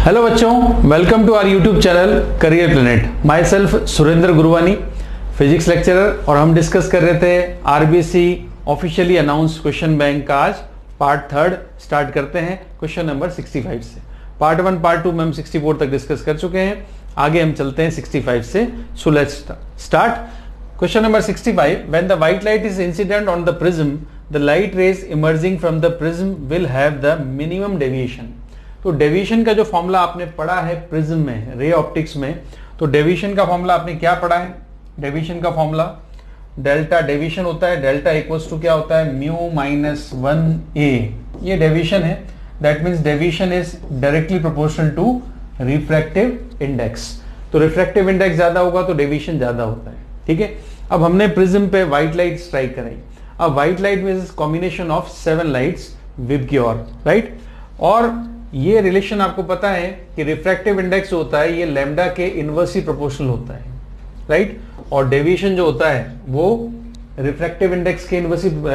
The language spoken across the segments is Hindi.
हेलो बच्चों, welcome to our YouTube channel Career Planet. My self Surendra Guruwani, physics lecturer, और हम डिस्कस कर रहे थे RBC officially announce question bank का आज पार्ट 3 स्टार्ट करते हैं क्वेश्चन नंबर 65 से। पार्ट 1 पार्ट 2 में हम 64 तक डिस्कस कर चुके हैं, आगे हम चलते हैं 65 से। So let's start question number 65। When the white light is incident on the prism, the light rays emerging from the prism will have the minimum deviation. तो डेविएशन का जो फॉर्मूला आपने पढ़ा है प्रिज्म में, रे ऑप्टिक्स में, तो डेविएशन का फॉर्मूला आपने क्या पढ़ा है? डेविएशन का फॉर्मूला डेल्टा डेविएशन होता है, डेल्टा इक्वल्स टू क्या होता है? Mu minus 1a। ये डेविएशन है, that means deviation is directly proportional to refractive index. तो रिफ्रैक्टिव इंडेक्स ज्यादा होगा तो डेविएशन ज्यादा होता है, ठीक है। अब हमने प्रिज्म पे व्हाइट लाइट स्ट्राइक कराई। अब white light means combination of 7 lights VIBGYOR, right. और ये रिलेशन आपको पता है कि रिफ्रैक्टिव इंडेक्स जो होता है ये लैम्डा के इनवर्सली प्रोपोर्शनल होता है, राइट। और डेविएशन जो होता है वो रिफ्रैक्टिव इंडेक्स के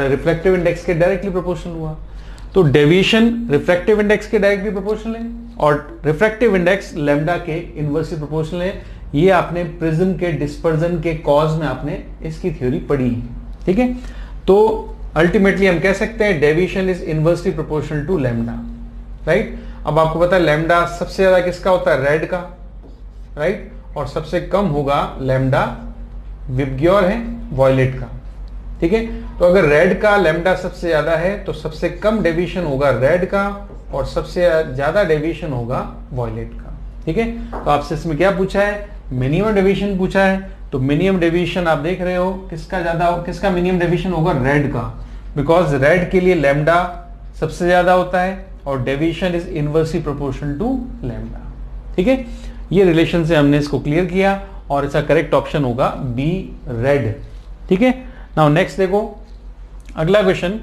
रिफ्रैक्टिव इंडेक्स के डायरेक्टली प्रोपोर्शनल हुआ। तो डेविएशन रिफ्रैक्टिव इंडेक्स के डायरेक्टली प्रोपोर्शनल है और रिफ्रैक्टिव इंडेक्स लैम्डा के इनवर्सली प्रोपोर्शनल है। ये आपने प्रिज्म के डिस्पर्जन के कॉज में आपने इसकी थ्योरी पढ़ी है, ठीक है। तो अल्टीमेटली हम कह सकते हैं deviation is inversely proportional to lambda, right. अब आपको पता है लैम्डा सबसे ज्यादा किसका होता है? रेड का, राइट। और सबसे कम होगा लैम्डा विबग्योर है वॉयलेट का, ठीक है। तो अगर रेड का लैम्डा सबसे ज्यादा है तो सबसे कम डेविएशन होगा रेड का और सबसे ज्यादा डेविएशन होगा वॉयलेट का, ठीक है। तो आपसे इसमें क्या पूछा है? मिनिमम डेविएशन पूछा है। तो मिनिमम डेविएशन आप देख रहे हो किसका ज्यादा, किसका मिनिमम डेविएशन होगा? रेड का, बिकॉज रेड के लिए लैम्डा सबसे ज्यादा होता है और deviation is inversely proportional to lambda, ठीक है। ये रिलेशन से हमने इसको क्लियर किया और इसका करेक्ट ऑप्शन होगा बी, रेड, ठीक है। नाउ नेक्स्ट देखो अगला क्वेश्चन।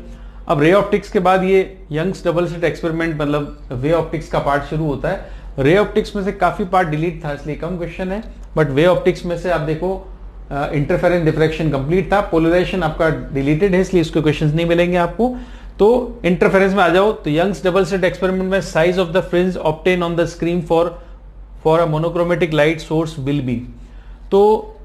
अब रे ऑप्टिक्स के बाद ये यंग्स डबल स्लिट एक्सपेरिमेंट मतलब वे ऑप्टिक्स का पार्ट शुरू होता है। रे ऑप्टिक्स में से काफी पार्ट डिलीट था इसलिए कम क्वेश्चन है, बट वे ऑप्टिक्स में से आप देखो इंटरफेरेंस डिफ्रैक्शन कंप्लीट था, पोलराइजेशन आपका डिलीटेड है इसलिए इसके क्वेश्चंस नहीं मिलेंगे आपको। तो इंटरफेरेंस में आ जाओ तो यंग्स डबल स्लिट एक्सपेरिमेंट में size of the fringe obtain on the screen for a monochromatic light source will be. तो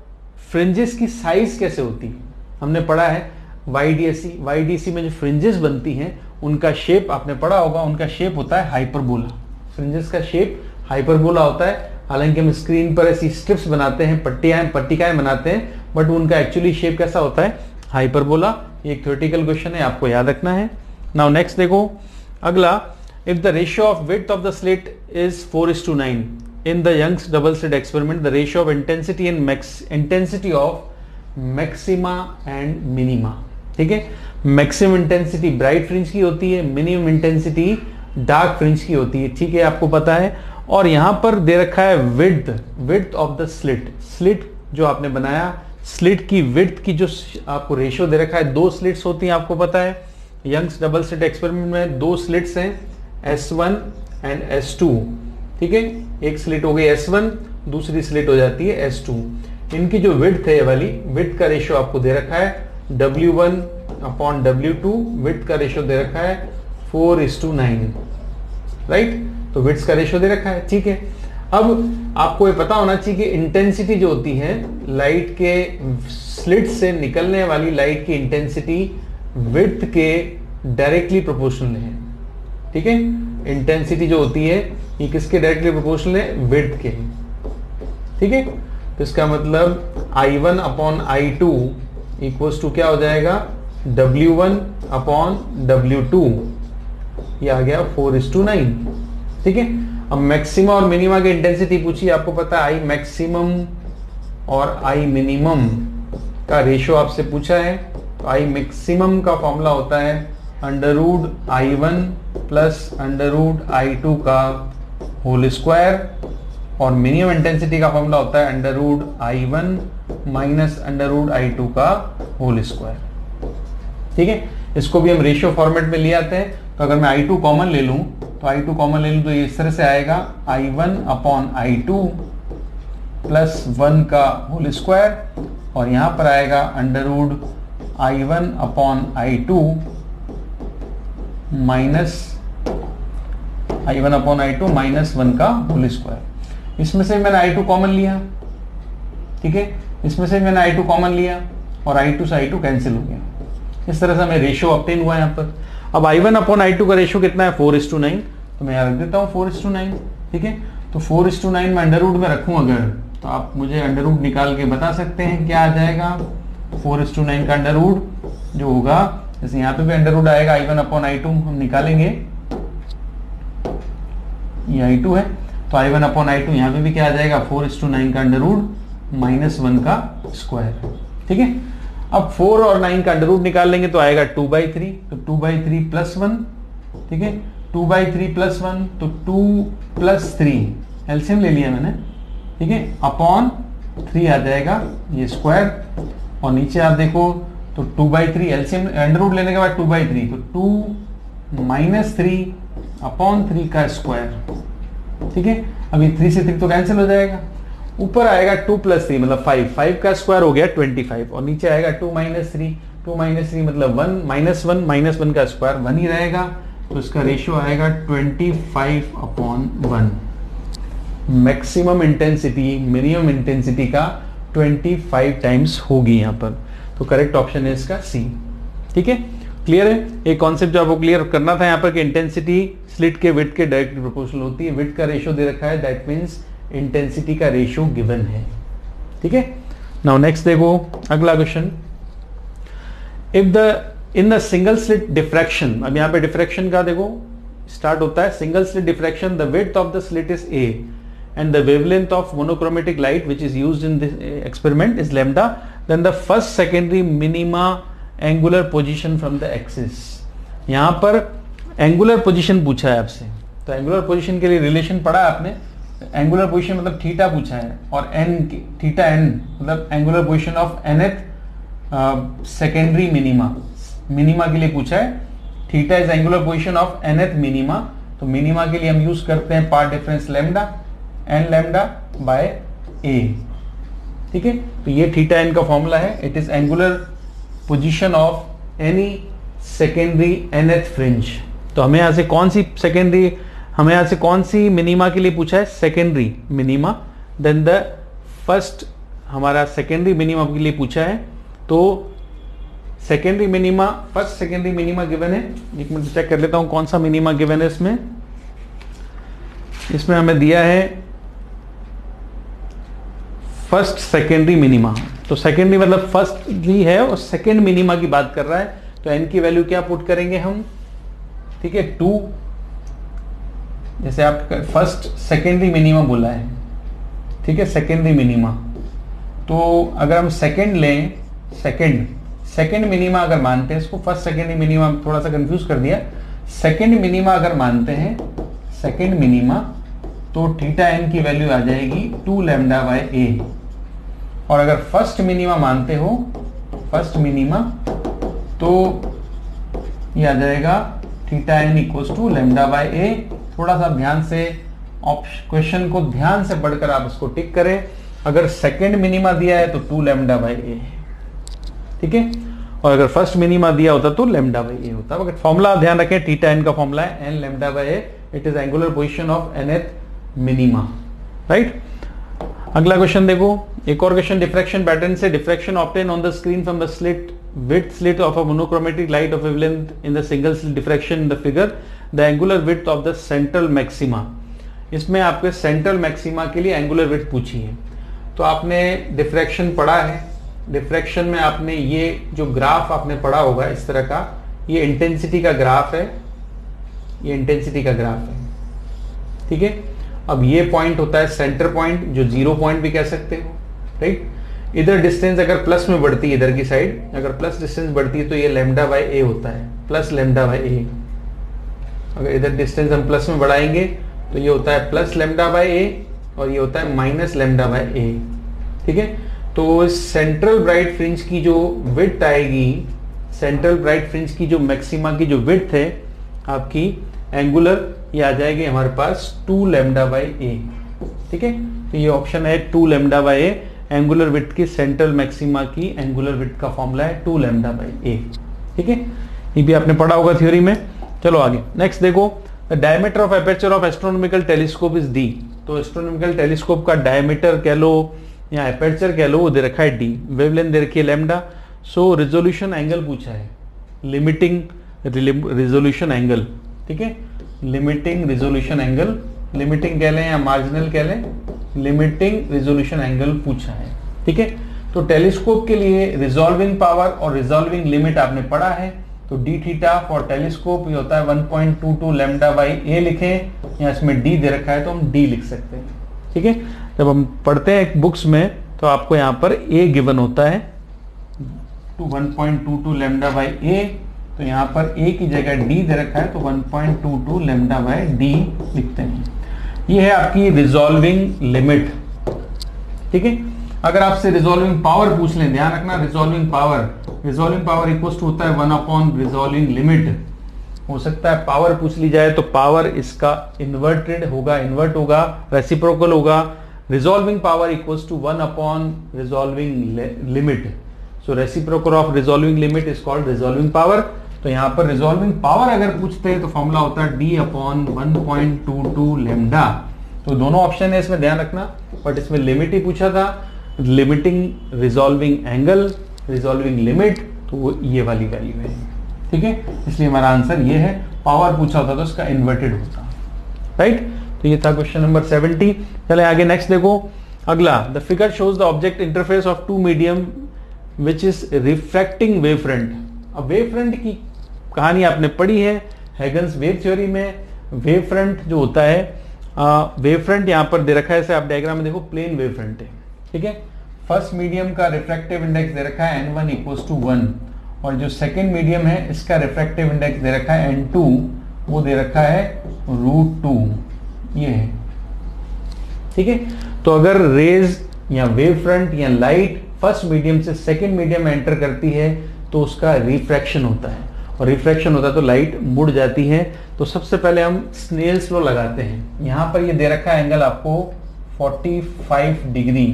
फ्रिंजेस की साइज कैसे होती है हमने पढ़ा है वाईडीसी में जो फ्रिंजेस बनती हैं उनका शेप आपने पढ़ा होगा, उनका शेप होता है हाइपरबोला। फ्रिंजेस का शेप हाइपरबोला होता है। हालांकि हम स्क्रीन पर ऐसी स्ट्रिप्स बनाते हैं, पट्टिकाएं बनाते हैं, बट उनका एक्चुअली शेप कैसा होता है? हाइपरबोला। ये एक थ्योरेटिकल क्वेश्चन है, आपको याद रखना है। नाउ नेक्स्ट देखो अगला। If the ratio of width of the slit is 4:9 in the Young's double slit experiment, the ratio of intensity and intensity of maxima and minima, ठीक है। मैक्सिमम इंटेंसिटी ब्राइट फ्रिंज की होती है, मिनिमम इंटेंसिटी डार्क फ्रिंज की होती है, ठीक है, आपको पता है। और यहां पर दे रखा है विड्थ ऑफ द स्लिट जो आपने बनाया, स्लिट की विड्थ की जो आपको रेशियो दे रखा है, 2 स्लिट्स होती हैं आपको पता है। यंग्स डबल स्लिट एक्सपेरिमेंट में 2 स्लिट्स हैं, S1 एंड S2, ठीक है। एक स्लिट हो गई S1, दूसरी स्लिट हो जाती है S2। इनकी जो विड्थ है वाली विड्थ का रेशियो आपको दे रखा है W1/W2। विड्थ का रेशियो दे रखा है 4:9, राइट। तो विड्थ का रेशियो दे रखा है, ठीक है। अब आपको ये पता होना चाहिए कि इंटेंसिटी जो होती है लाइट के स्लिट से निकलने वाली लाइट की इंटेंसिटी विड्थ के डायरेक्टली प्रोपोर्शनल है, ठीक है। इंटेंसिटी जो होती है ये किसके डायरेक्टली प्रोपोर्शनल है? विड्थ के, ठीक है। तो इसका मतलब I1/I2 इक्वल्स टू क्या हो जाएगा? W1/W2। ये आ गया 4:9, ठीक है। अब मैक्सिमा और मिनिमा की इंटेंसिटी पूछी, आपको पता है आई मैक्सिमम और आई मिनिमम का रेशियो आपसे पूछा है। तो आई मैक्सिमम का फॉर्मूला होता है √I1 प्लस √I2 का होल स्क्वायर और मिनिमम इंटेंसिटी का फॉर्मूला होता है √I1 माइनस √I2 का होल स्क्वायर, ठीक है। इसको भी हम रेशियो फॉर्मेट में ले आते हैं। तो अगर मैं I2 कॉमन ले लूं तो ये इस तरह से आएगा I1/I2 प्लस 1 का होल स्क्वायर और यहां पर आएगा √I1/I2 minus I1 upon I2 -1 का होल स्क्वायर। इसमें से मैंने I2 कॉमन लिया, ठीक है, इसमें से मैंने I2 कॉमन लिया और I2 से I2 कैंसिल हो गया। इस तरह से हमें रेशियो ऑब्टेन हुआ यहाँ पर। अब I1 अपॉन I2 का रेशियो कितना है 4:9, तो मैं यहाँ रख देता हूँ 4:9, ठीक है। तो 4:9 में अंडर रूट में रखूँ अगर, तो आप मुझे अंडर रूट निकाल के बता सकते हैं क्या आ जाएगा। 4:9 का अंडर रूट जो होगा, जैसे यहाँ पे भी अंडर रूट आएगा, I1 अपॉन I2 हम निकालेंगे, ये I2 है, तो I1 अपॉन I2 यहाँ पे भी क्या आ जाएगा 4:9 का अंडर रूट -1 का स्क्वायर, ठीक है। अब 4 और 9 का अंडर रूट निकाल लेंगे तो आएगा 2/3, तो 2/3 + 1, ठीक है, 2/3 + 1 तो 2 + 3 एलसीएम ले लिया मैंने, ठीक है, अपॉन 3 आ जाएगा ये स्क्वायर, और नीचे आप देखो तो 2/3 एलसीएम अंडर रूट लेने के बाद 2/3 तो 2 - 3 अपॉन 3 का स्क्वायर, ठीक है। अब ये 3 से 3 तो कैंसिल हो जाएगा, ऊपर आएगा 2 + 3 मतलब 5 का स्क्वायर हो गया 25, और नीचे आएगा 2 - 3 मतलब 1 - 1 का स्क्वायर 1 ही रहेगा, तो इसका रेशियो आएगा 25/1। मैक्सिमम इंटेंसिटी मिनिमम इंटेंसिटी का 25 टाइम्स होगी यहाँ पर, तो करेक्ट ऑप्शन है इसका सी, ठीक है। क्लियर है, एक कॉन्सेप्ट जो आपको क्लियर करना था यहाँ पर कि इंटेंसिटी स्लिट के विड्थ के डायरेक्टली प्रोपोर्शनल होती है। विड्थ का रेशियो दे रखा है, दैट मीन्स इंटेंसिटी का रेशियो गिवन है, ठीक है। नाउ नेक्स्ट देखो अगला question, if the in the single slit diffraction, अब यहाँ पे डिफ्रैक्शन का देखो स्टार्ट होता है, single slit diffraction, the width of the slit is a and the wavelength of monochromatic light which is used in this experiment is lambda, then the first secondary minima angular position from the axis। यहाँ पर एंगुलर पोजीशन पूछा है आपसे, तो एंगुलर पोजीशन के लिए रिलेशन पढ़ा है आपने, एंगुलर पोजीशन मतलब थीटा पूछा है, और एन थीटा एन मतलब angular position of nth secondary minima, minima के लिए पूछा है। Theta is angular position of nth minima, तो मिनिमा के लिए हम यूज करते हैं path difference lambda, n lambda by a, ठीक है। तो ये थीटा एन का फॉर्मूला है, it is angular position of any secondary nth fringe. तो हमें यहां से कौन सी सेकेंडरी, हमें यहां से कौन सी मिनिमा के लिए पूछा है, secondary minima, then the first हमारा सेकेंडरी मिनिमा के लिए पूछा है, तो secondary minima, first secondary minima given है, एक मिनट चेक कर लेता हूं कौन सा मिनिमा गिवन है इसमें। इसमें हमें दिया है फर्स्ट सेकेंडरी मिनिमा, तो सेकेंडरी मतलब फर्स्ट ही है और सेकेंड मिनिमा की बात कर रहा है, तो एन की वैल्यू क्या पुट करेंगे हम, ठीक है 2, जैसे आप फर्स्ट सेकेंडरी मिनिमा बोला है, ठीक है, सेकेंडरी मिनिमा, तो अगर हम सेकेंड लें, सेकेंड मिनिमा अगर मानते हैं इसको, फर्स्ट सेकेंडरी मिनिमा थोड़ा सा कंफ्यूज कर दिया, सेकेंड मिनिमा अगर मानते हैं, सेकेंड मिनिमा, तो थीटा एन की वैल्यू आ जाएगी 2 लैम्डा बाय ए, और अगर फर्स्ट मिनिमा मानते हो, फर्स्ट मिनिमा, तो ये आ जाएगा theta n equals to lambda by a. थोड़ा सा ध्यान से क्वेश्चन को ध्यान से पढ़कर आप इसको टिक करें, अगर सेकेंड मिनिमा दिया है तो 2 लैम्डा बाय ए, ठीक है, और अगर फर्स्ट मिनिमा दिया होता तो लैम्डा बाय ए होता। अगर फॉर्मूला ध्यान रखें, थीटा एन का फॉर्मूला है n lambda by a, it is angular position of nth minima, right. अगला क्वेश्चन देखो, एक और क्वेश्चन डिफ्रैक्शन पैटर्न से, diffraction obtain on the screen from the slit width slit of a monochromatic light of wavelength in the single slit diffraction in the figure, the angular width of the central maxima. इसमें आपके सेंट्रल मैक्सिमा के लिए एंगुलर विड्थ पूछी है, तो आपने डिफ्रैक्शन पढ़ा है, डिफ्रैक्शन में आपने ये जो ग्राफ आपने पढ़ा होगा इस तरह का, ये इंटेंसिटी का ग्राफ है, ये इंटेंसिटी का ग्राफ है, ठीक है। अब ये पॉइंट होता है सेंटर पॉइंट, जो 0 पॉइंट भी कह सकते हो, राइट। इधर डिस्टेंस अगर प्लस में बढ़ती है, इधर की साइड अगर प्लस डिस्टेंस बढ़ती है तो ये लैम्डा बाय ए होता है, प्लस लैम्डा बाय ए। अगर इधर डिस्टेंस हम प्लस में बढ़ाएंगे तो ये होता है प्लस लैम्डा बाय ए, और ये होता है माइनस लैम्डा बाय ए, ठीक है। तो सेंट्रल ब्राइट फ्रिंज की जो विड्थ आएगी, सेंट्रल ब्राइट फ्रिंज की जो मैक्सिमा की जो विड्थ है आपकी एंगुलर, ये आ जाएगी हमारे पास 2 लैम्डा बाय ए, ठीक है। तो ये ऑप्शन है 2 lambda by A, angular width की सेंट्रल मैक्सिमा की एंगुलर विड्थ का फॉर्मूला है 2 लैम्डा बाय ए, ठीक है। ये भी आपने पढ़ा होगा थ्योरी में। चलो आगे नेक्स्ट देखो, the diameter of aperture of astronomical telescope is D. तो एस्ट्रोनॉमिकल टेलीस्कोप का डायमीटर कह लो या एपर्चर कह लो, वो दे रखा है डी, वेवलेंथ दे रखी है लैम्डा। सो रिजोल्यूशन एंगल पूछा है, लिमिटिंग रिजोल्यूशन एंगल, ठीक है, लिमिटिंग रिजोल्यूशन एंगल, लिमिटिंग कह लें या मार्जिनल कह लें, लिमिटिंग रिजोल्यूशन एंगल पूछा है, ठीक है। तो टेलीस्कोप के लिए रिजॉल्विंग पावर और रिजॉल्विंग लिमिट आपने पढ़ा है। तो डी थीटा फॉर टेलीस्कोप ये होता है 1.22 लैम्डा बाई ए लिखें, या इसमें डी दे रखा है तो हम डी लिख सकते हैं, ठीक है। जब हम पढ़ते हैं बुक्स में तो आपको यहाँ पर ए गिवन होता है टू 1.22 लैम्डा बाई ए, तो यहाँ पर ए की जगह डी दे रखा है तो 1.22 लैम्डा बाई डी लिखते हैं। ये है आपकी रिजॉल्विंग लिमिट, ठीक है। अगर आपसे रिजॉल्विंग पावर पूछ लें, ध्यान रखना रिजॉल्विंग पावर इक्वल टू होता है 1 अपॉन रिजॉल्विंग लिमिट। हो सकता है पावर पूछ ली जाए तो पावर इसका इन्वर्टेड होगा, इन्वर्ट होगा, रेसिप्रोकल होगा। Resolving power equals to 1 upon resolving limit. So reciprocal of resolving limit is called resolving power. तो यहाँ पर रिजॉल्विंग पावर अगर पूछते हैं तो फॉर्मूला होता है डी अपॉन 1.22 लैम्डा। तो दोनों ऑप्शन है इसमें, ध्यान रखना, बट इसमें लिमिट ही पूछा था, limiting resolving angle, resolving limit, तो वो ये वाली वैल्यू है, ठीक है। इसलिए हमारा आंसर ये है। पावर पूछा होता तो इसका इन्वर्टेड होता, राइट। तो ये था क्वेश्चन नंबर 70। चले आगे नेक्स्ट देखो अगला। The figure shows the object interface of two medium which is refracting wave front. अब वेव फ्रंट की कहानी आपने पढ़ी है हैगन्स वेव थ्योरी में। वेव फ्रंट जो होता है, वेव फ्रंट यहाँ पर दे रखा है, जैसे आप डायग्राम में देखो प्लेन वेव फ्रंट है, ठीक है। फर्स्ट मीडियम का रिफ्रैक्टिव इंडेक्स दे रखा है n1 इक्वल्स टू 1, और जो सेकेंड मीडियम है इसका रिफ्रैक्टिव इंडेक्स दे रखा है n2, वो दे रखा है √2, ये है, ठीक है। तो अगर रेज या वेव फ्रंट या लाइट फर्स्ट मीडियम से सेकेंड मीडियम में एंटर करती है तो उसका रिफ्रैक्शन होता है, और रिफ्रैक्शन होता है तो लाइट मुड़ जाती है। तो सबसे पहले हम स्नेल्स लॉ लगाते हैं। यहाँ पर ये दे रखा है एंगल आपको 45 डिग्री,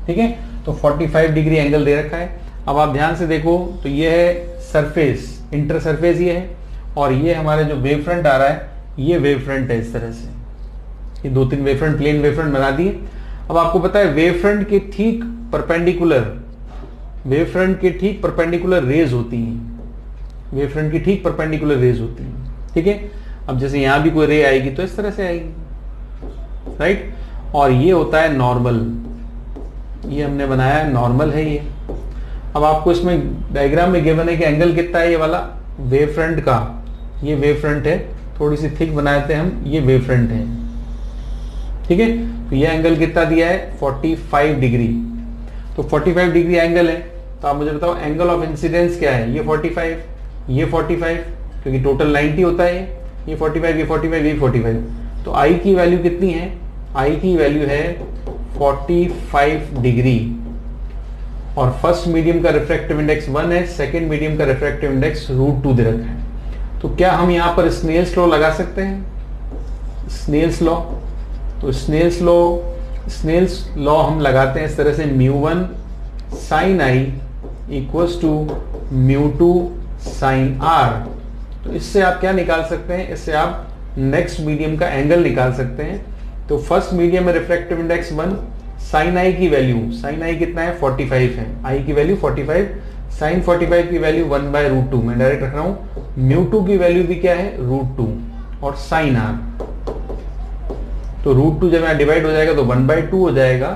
ठीक है। तो 45 डिग्री एंगल दे रखा है। अब आप ध्यान से देखो तो ये है सरफेस, इंटर सरफेस ये है, और ये हमारे जो वेव फ्रंट आ रहा है ये वेव फ्रंट है। इस तरह से ये 2-3 wave front, plane wave front बना दिए। अब आपको पता है वेव फ्रंट के ठीक परपेंडिकुलर, वेव फ्रंट के ठीक परपेंडिकुलर रेज होती हैं, वेव फ्रंट की ठीक परपेंडिकुलर रेज होती हैं, ठीक है। अब जैसे यहां भी कोई रे आएगी तो इस तरह से आएगी, राइट। और ये होता है नॉर्मल, ये हमने बनाया नॉर्मल है ये। अब आपको इसमें डायग्राम में गिवन है कि एंगल कितना है ये वाला वेव फ्रंट का, ये वेव फ्रंट है, थोड़ी सी थिक बनाए थे हम, ये वेव फ्रंट है, ठीक है। तो ये एंगल कितना दिया है 45 डिग्री। तो 45 डिग्री एंगल है, तो आप मुझे बताओ एंगल ऑफ इंसिडेंस क्या है। ये 45, ये 45, क्योंकि टोटल 90 होता है, ये 45, ये 45, ये 45। तो आई की वैल्यू कितनी है, आई की वैल्यू है 45 डिग्री, और फर्स्ट मीडियम का रिफ्रैक्टिव इंडेक्स 1 है, सेकेंड मीडियम का रिफ्रैक्टिव इंडेक्स √2 दे रखा है। तो क्या हम यहाँ पर स्नेल्स लॉ लगा सकते हैं, स्नेल्स लॉ। तो स्नेल्स लॉ हम लगाते हैं इस तरह से, μ1 sin i equals to μ2 sin r। तो इससे आप क्या निकाल सकते हैं, इससे आप नेक्स्ट मीडियम का एंगल निकाल सकते हैं। तो फर्स्ट मीडियम में रिफ्रैक्टिव इंडेक्स 1, sin i की वैल्यू, sin i कितना है 45 है, i की वैल्यू 45, sin 45 की वैल्यू 1/√2, मैं डायरेक्ट रख रहा हूं। μ2 की वैल्यू भी क्या है √2, और sin r, तो √2 जब यहाँ डिवाइड हो जाएगा तो 1/2 हो जाएगा,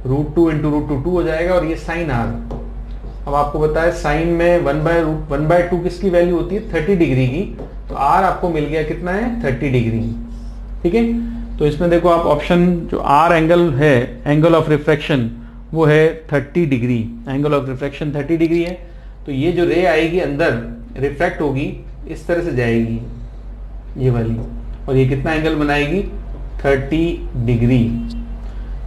√2 इंटू √2 2 हो जाएगा, और ये sin r। अब आपको बताया साइन में 1/2 किसकी वैल्यू होती है 30 डिग्री की, तो r आपको मिल गया कितना है 30 डिग्री, ठीक है। तो इसमें देखो आप ऑप्शन जो r एंगल है, एंगल ऑफ रिफ्रैक्शन, वो है 30 degree, angle of refraction 30 degree है। तो ये जो रे आएगी अंदर रिफ्रैक्ट होगी इस तरह से जाएगी ये वाली, और ये कितना एंगल बनाएगी 30 डिग्री।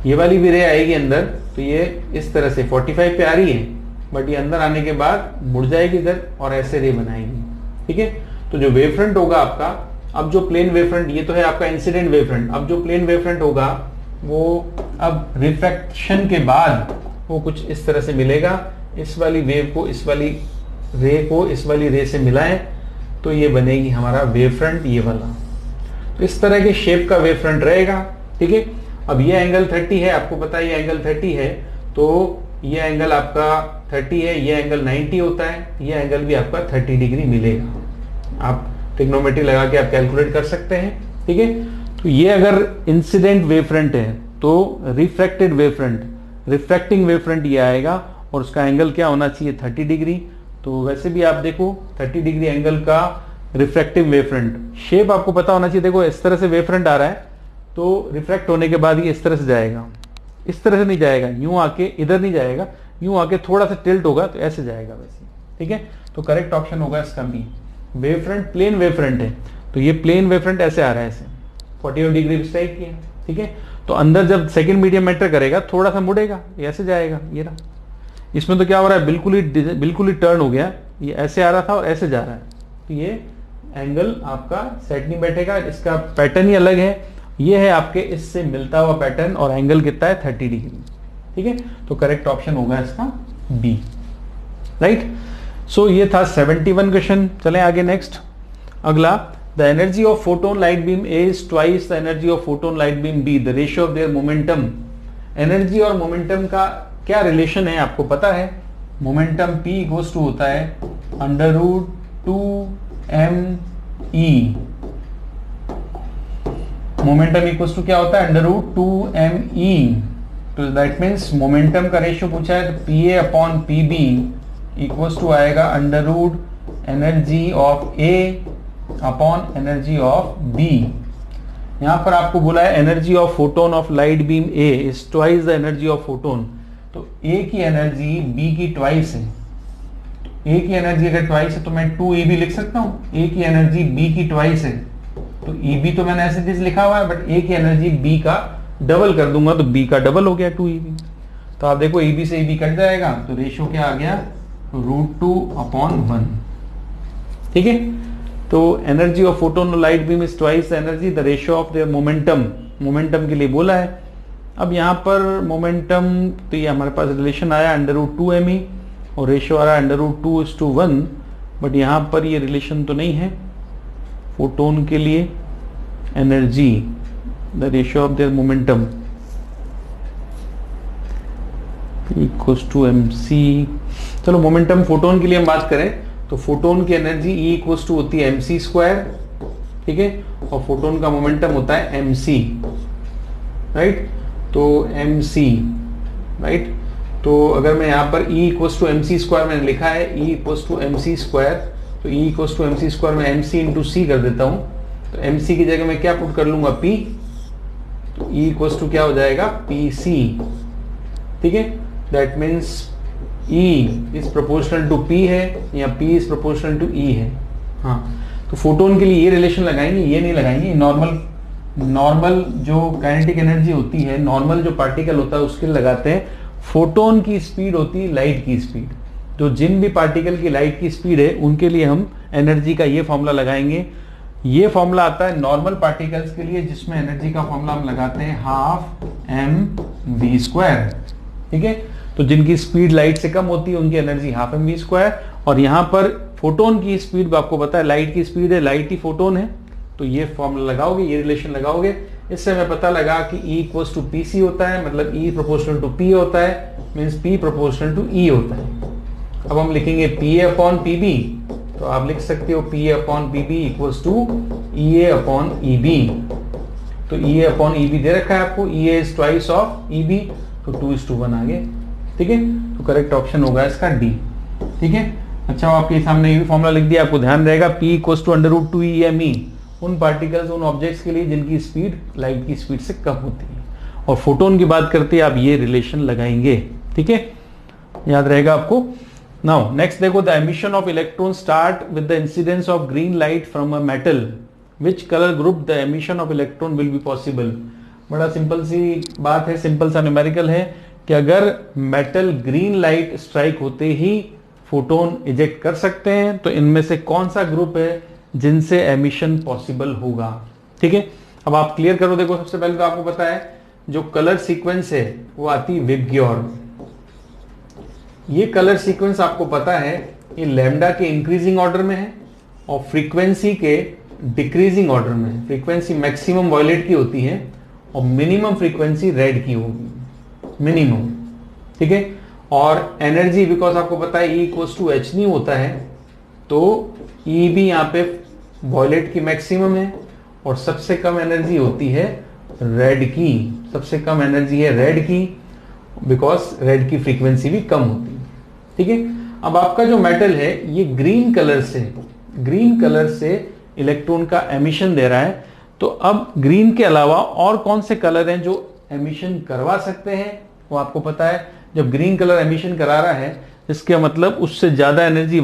ये वाली भी रे आएगी अंदर, तो ये इस तरह से 45 पे आ रही है, बट ये अंदर आने के बाद मुड़ जाएगी इधर और ऐसे रे बनाएगी, ठीक है। तो जो वेव फ्रंट होगा आपका, अब जो प्लेन वेव फ्रंट, ये तो है आपका इंसिडेंट वेव फ्रंट, अब जो प्लेन वेव फ्रंट होगा वो अब रिफ्रैक्शन के बाद वो कुछ इस तरह से मिलेगा। इस वाली वेव को इस वाली रे को इस वाली रे से मिलाएं तो ये बनेगी हमारा वेव फ्रंट, ये वाला, तो इस तरह के शेप का वेव फ्रंट रहेगा, ठीक है। अब ये एंगल 30 है, आपको पता है ये एंगल 30 है, तो ये एंगल आपका 30 है, ये एंगल 90 होता है, ये एंगल भी आपका 30 डिग्री मिलेगा। आप ट्रिग्नोमेट्री लगा के आप कैलकुलेट कर सकते हैं, ठीक है। तो ये अगर इंसिडेंट वेव फ्रंट है तो refracted wave front, refracting wave front ये आएगा और उसका एंगल क्या होना चाहिए 30 डिग्री। तो वैसे भी आप देखो 30 डिग्री एंगल का रिफ्रैक्टिव वेव फ्रंट, शेप आपको पता होना चाहिए। देखो इस तरह से वेव फ्रंट आ रहा है तो रिफ्रैक्ट होने के बाद ये इस तरह से जाएगा, इस तरह से नहीं जाएगा, यूं आके इधर नहीं जाएगा, यूं आके थोड़ा सा टिल्ट होगा तो ऐसे जाएगा वैसे, ठीक है। तो करेक्ट ऑप्शन होगा इसका B. Wave front plane wave front है, तो ये प्लेन वेव फ्रंट ऐसे आ रहा है, ऐसे 45 डिग्री इस टाइप की है, ठीक है। तो अंदर जब सेकंड मीडियम एंटर करेगा थोड़ा सा मुड़ेगा, ये ऐसे जाएगा, ये रहा। इसमें तो क्या हो रहा है, बिल्कुल ही टर्न हो गया, ये ऐसे आ रहा था और ऐसे जा रहा है, तो ये एंगल आपका सेट नहीं बैठेगा, इसका पैटर्न ही अलग है। ये है आपके इससे मिलता हुआ पैटर्न और एंगल कितना है 30 डिग्री, ठीक है। तो करेक्ट ऑप्शन होगा इसका बी, राइट। सो ये था 71 क्वेश्चन। चलें आगे नेक्स्ट। अगला, the energy of photon light beam A is twice the energy of photon light beam B, the ratio of their momentum. Energy और मोमेंटम का क्या रिलेशन है आपको पता है। मोमेंटम P इक्वल्स टू होता है √2mE। मोमेंटम इक्वल्स टू क्या होता है √2mE। तो दैट मीन्स मोमेंटम का रेशियो पूछा है तो PA upon PB equals to आएगा √energy of A upon energy of B। यहां पर आपको बोला है energy of photon of light beam A is twice the energy of photon. तो A की एनर्जी B की ट्वाइस है। A की एनर्जी अगर ट्वाइस है तो मैं 2EB लिख सकता हूं। A की एनर्जी B की ट्वाइस है तो EB तो मैंने ऐसे चीज लिखा हुआ है, बट A की एनर्जी B का डबल कर दूंगा तो B का डबल हो गया 2EB। तो आप देखो EB से EB कट जाएगा तो रेशियो क्या आ गया √2/1, ठीक है। तो energy of photon light beam is twice the energy the ratio of their momentum. Momentum के लिए बोला है। अब यहाँ पर मोमेंटम तो ये हमारे पास रिलेशन आया √2mE और रेशियो आ रहा है √2:1, बट यहाँ पर ये रिलेशन तो नहीं है। फोटोन के लिए energy the ratio of their momentum equals to mc। चलो मोमेंटम फोटोन के लिए हम बात करें तो फोटोन की एनर्जी E इक्वल्स टू होती है mc², ठीक है, और फोटोन का मोमेंटम होता है mc, राइट। तो mc, राइट। तो अगर मैं यहाँ पर E इक्वल्स टू mc² मैंने लिखा है, E इक्वल्स टू mc², तो E इक्वल्स टू mc² में mc इंटू c कर देता हूँ। तो mc की जगह मैं क्या पुट कर लूंगा p, तो E इक्वल्स टू क्या हो जाएगा pc, ठीक है। That means E is proportional to P है या P is proportional to E है। हाँ, तो फोटोन के लिए ये रिलेशन लगाएंगे, ये नहीं लगाएंगे। नॉर्मल जो काइनेटिक एनर्जी होती है, नॉर्मल जो पार्टिकल होता है उसके लिए लगाते हैं। फोटोन की स्पीड होती है लाइट की स्पीड। तो जिन भी पार्टिकल की लाइट की स्पीड है उनके लिए हम एनर्जी का ये फॉर्मूला लगाएंगे। ये फॉर्मूला आता है नॉर्मल पार्टिकल्स के लिए, जिसमें एनर्जी का फॉर्मूला हम लगाते हैं 12mv², ठीक है। तो जिनकी स्पीड लाइट से कम होती है उनकी एनर्जी 12mv²। और यहाँ पर फोटोन की स्पीड आपको पता है लाइट की स्पीड है, लाइट ही फोटोन है, तो ये फॉर्मूला लगाओगे, ये रिलेशन लगाओगे। इससे हमें पता लगा कि E इक्वल्स टू PC होता है, मतलब E प्रोपोर्शनल टू P होता है, means P proportional to E होता है। अब हम लिखेंगे PA अपॉन PB, तो आप लिख सकते हो PA upon PB equals to EA upon EB। तो EA अपॉन EB दे रखा है आपको, EA is twice of EB, तो 2:1 आ गए, ठीक है। तो करेक्ट ऑप्शन होगा इसका D, ठीक है। अच्छा, आपके सामने ये भी फॉर्मूला लिख दिया, आपको ध्यान रहेगा P इक्वल्स टू √2mE उन पार्टिकल्स, उन ऑब्जेक्ट्स के लिए जिनकी स्पीड लाइट की स्पीड से कम होती है। और फोटोन की बात करते हैं आप ये रिलेशन लगाएंगे, ठीक है, याद रहेगा आपको। नाउ नेक्स्ट देखो, the emission of electron start with the incidence of green light from a metal, which colour group the emission of electron will be possible. बड़ा सिंपल सी बात है, सिंपल सा न्यूमेरिकल है कि अगर मेटल ग्रीन लाइट स्ट्राइक होते ही फोटोन इजेक्ट कर सकते हैं, तो इनमें से कौन सा ग्रुप है जिनसे एमिशन पॉसिबल होगा, ठीक है। अब आप क्लियर करो। देखो, सबसे पहले तो आपको पता है जो कलर सीक्वेंस है वो आती है विबग्योर। ये कलर सीक्वेंस आपको पता है ये लैम्डा के इंक्रीजिंग ऑर्डर में है और फ्रीक्वेंसी के डिक्रीजिंग ऑर्डर में, फ्रीक्वेंसी मैक्सिमम वॉयलेट की होती है और मिनिमम फ्रीक्वेंसी रेड की होगी, मिनिमम, ठीक है। और एनर्जी बिकॉज आपको पता है E equals to h nu होता है, तो E भी यहाँ पे वॉयलेट की मैक्सिमम है और सबसे कम एनर्जी होती है रेड की, सबसे कम एनर्जी है रेड की, बिकॉज रेड की फ्रीक्वेंसी भी कम होती है, ठीक है। अब आपका जो मेटल है ये ग्रीन कलर से इलेक्ट्रॉन का एमिशन दे रहा है, तो अब ग्रीन के अलावा और कौन से कलर हैं जो एमिशन करवा सकते हैं, वो आपको पता है। जब ग्रीन कलर एमिशन करा रहा है इसका मतलब उससे ज्यादा एनर्जी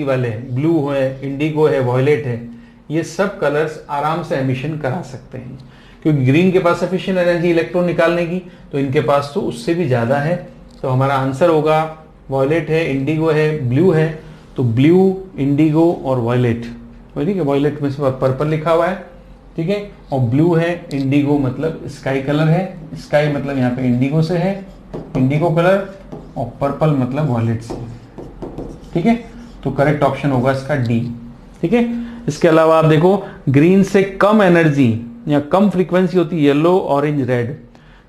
वाले हैं, ब्लू है, इंडिगो है, वॉयलेट है, ये सब कलर्स आराम से एमिशन करा सकते हैं, क्योंकि ग्रीन के पास सफिशिएंट एनर्जी इलेक्ट्रॉन निकालने की, तो इनके पास तो उससे भी ज्यादा है। तो हमारा आंसर होगा वॉयलेट है, इंडिगो है, ब्लू है, तो ब्लू, इंडिगो और वॉयलेट, ठीक है। वॉयलेट में से पर्पल लिखा हुआ है, ठीक है, और ब्लू है, इंडिगो मतलब स्काई कलर है, स्काई मतलब यहाँ पे इंडिगो से है, इंडिगो कलर, और पर्पल मतलब वॉयलेट से, ठीक है। तो करेक्ट ऑप्शन होगा इसका डी, ठीक है। इसके अलावा आप देखो ग्रीन से कम एनर्जी या कम फ्रीक्वेंसी होती है येलो, ऑरेंज, रेड।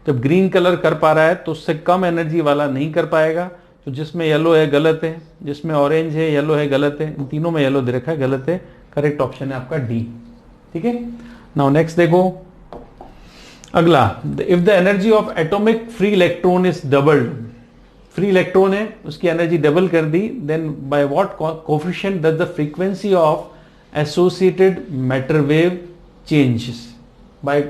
जब ग्रीन कलर कर पा रहा है तो उससे कम एनर्जी वाला नहीं कर पाएगा, तो जिसमें येलो है गलत है, जिसमें ऑरेंज है येलो है गलत है, इन तीनों में येलो दे रखा है गलत है, करेक्ट ऑप्शन है आपका डी, ठीक है। नाउ नेक्स्ट देखो अगला, if the energy of atomic free electron is doubled, free electron है उसकी एनर्जी डबल कर दी, then by what coefficient does the frequency of associated matter wave changes, by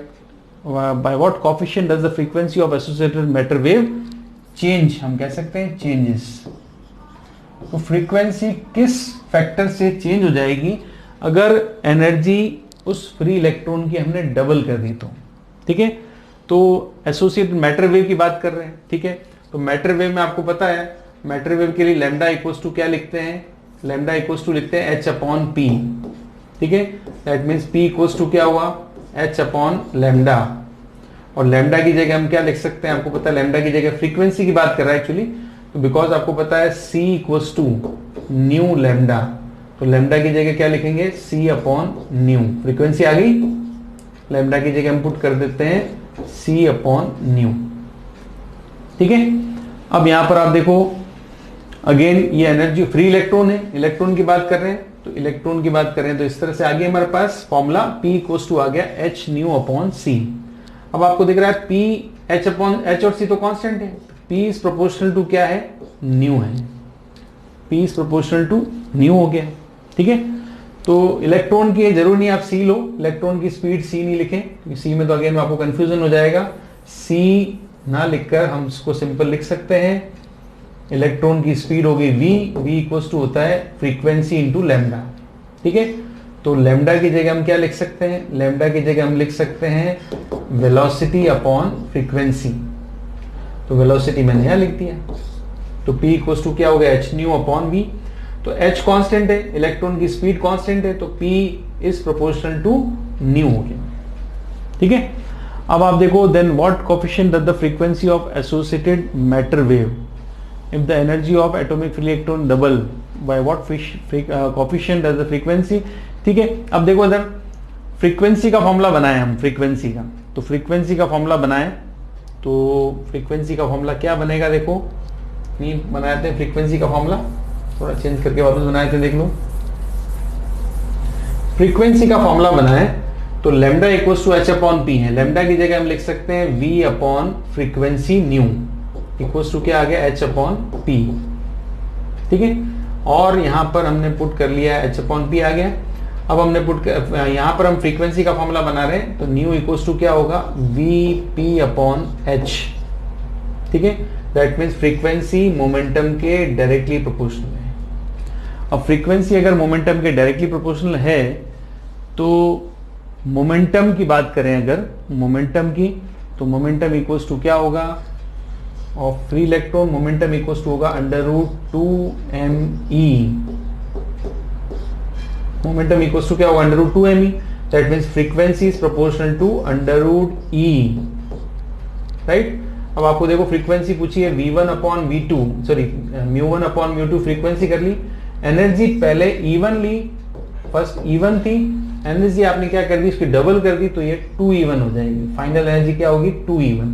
what coefficient does the frequency of associated matter wave change, हम कह सकते हैं changes। तो फ्रीक्वेंसी किस फैक्टर से चेंज हो जाएगी अगर एनर्जी उस फ्री इलेक्ट्रॉन की हमने डबल कर दी तो, ठीक है। तो एसोसिएटेड मैटर वेव की बात कर रहे हैं, ठीक है। तो मैटर वेव में आपको पता है, मैटर वेव के लिए लैम्डा इक्वल्स टू क्या लिखते हैं, लैम्डा इक्वल्स टू लिखते हैं h अपॉन p, ठीक है। That means p equals to क्या हुआ, h अपॉन लैम्डा, और लैम्डा की जगह हम क्या लिख सकते हैं, आपको पता है लैम्डा की जगह फ्रीक्वेंसी की बात कर रहा है एक्चुअली, तो बिकॉज आपको पता है c equals to nu lambda, तो लैम्डा की जगह क्या लिखेंगे, c अपॉन न्यू, फ्रीक्वेंसी आ गई, लैम्डा की जगह हम पुट कर देते हैं c अपॉन न्यू, ठीक है। अब यहां पर आप देखो अगेन ये एनर्जी फ्री इलेक्ट्रॉन है, इलेक्ट्रॉन की बात कर रहे हैं, तो इलेक्ट्रॉन की बात करें तो इस तरह से आगे हमारे पास फॉर्मूला P इक्वल्स टू आ गया h न्यू अपॉन c। अब आपको दिख रहा है P, h अपॉन h और c तो कांस्टेंट है, P इज प्रोपोर्शनल टू क्या है, न्यू है, P is proportional to nu हो गया, ठीक है। तो इलेक्ट्रॉन की जरूर नहीं आप c लो, इलेक्ट्रॉन की स्पीड c नहीं लिखें, क्योंकि c में तो अगेन आपको कंफ्यूजन हो जाएगा, c ना लिखकर हम इसको सिंपल लिख सकते हैं, इलेक्ट्रॉन की स्पीड होगी v इक्वल्स टू होता है फ्रीक्वेंसी इंटू लैम्डा, ठीक है। तो लैम्डा की जगह हम क्या लिख सकते हैं, लैम्डा की जगह हम लिख सकते हैं वेलोसिटी अपॉन फ्रीक्वेंसी, तो वेलोसिटी मैंने यहां लिख दिया, तो p इक्वल्स टू क्या हो गया, h न्यू अपॉन v, तो h कांस्टेंट है, इलेक्ट्रॉन की स्पीड कांस्टेंट है, तो p is proportional to nu हो गया, ठीक है। अब आप देखो then what coefficient that the frequency of associated matter wave if the energy of atomic free electron double by what coefficient as the frequency, ठीक है। अब देखो इधर फ्रीक्वेंसी का फॉर्मूला बनाए हम, फ्रीक्वेंसी का, तो फ्रीक्वेंसी का फॉर्मूला बनाए, तो फ्रीक्वेंसी का फॉर्मूला क्या बनेगा, देखो नहीं बनाए थे फ्रीक्वेंसी का फॉर्मूला, थोड़ा चेंज करके वापस बनाए थे, देख लो फ्रीक्वेंसी का फॉर्मूला बनाए, तो lambda equals to h upon p है, लैम्डा की जगह हम लिख सकते हैं v upon frequency nu equals to क्या आ गया, h अपॉन p, ठीक है। और यहां पर हमने पुट कर लिया h अपॉन p आ गया। अब हमने पुट कर, यहां पर हम फ्रीक्वेंसी का फॉर्मूला बना रहे हैं, तो न्यू इक्वल्स टू क्या होगा, vp अपॉन h, ठीक है। दैट मीन्स फ्रीक्वेंसी मोमेंटम के डायरेक्टली प्रोपोर्शनल है। अब फ्रीक्वेंसी अगर मोमेंटम के डायरेक्टली प्रोपोर्शनल है, तो मोमेंटम की बात करें अगर मोमेंटम की, तो मोमेंटम इक्वल्स टू क्या होगा, और free electron momentum equals to होगा √2me, मोमेंटम इक्वल्स टू क्या होगा, √2me, that means frequency is proportional to √e, right. अब आपको देखो फ्रीक्वेंसी पूछी है v1 upon v2, sorry μ1 upon μ2 frequency कर ली, एनर्जी पहले E1 ली फर्स्ट E1 थी, एनर्जी आपने क्या कर दी, इसकी डबल कर दी, तो ये 2E1 हो जाएगी। फाइनल एनर्जी क्या होगी, 2E1।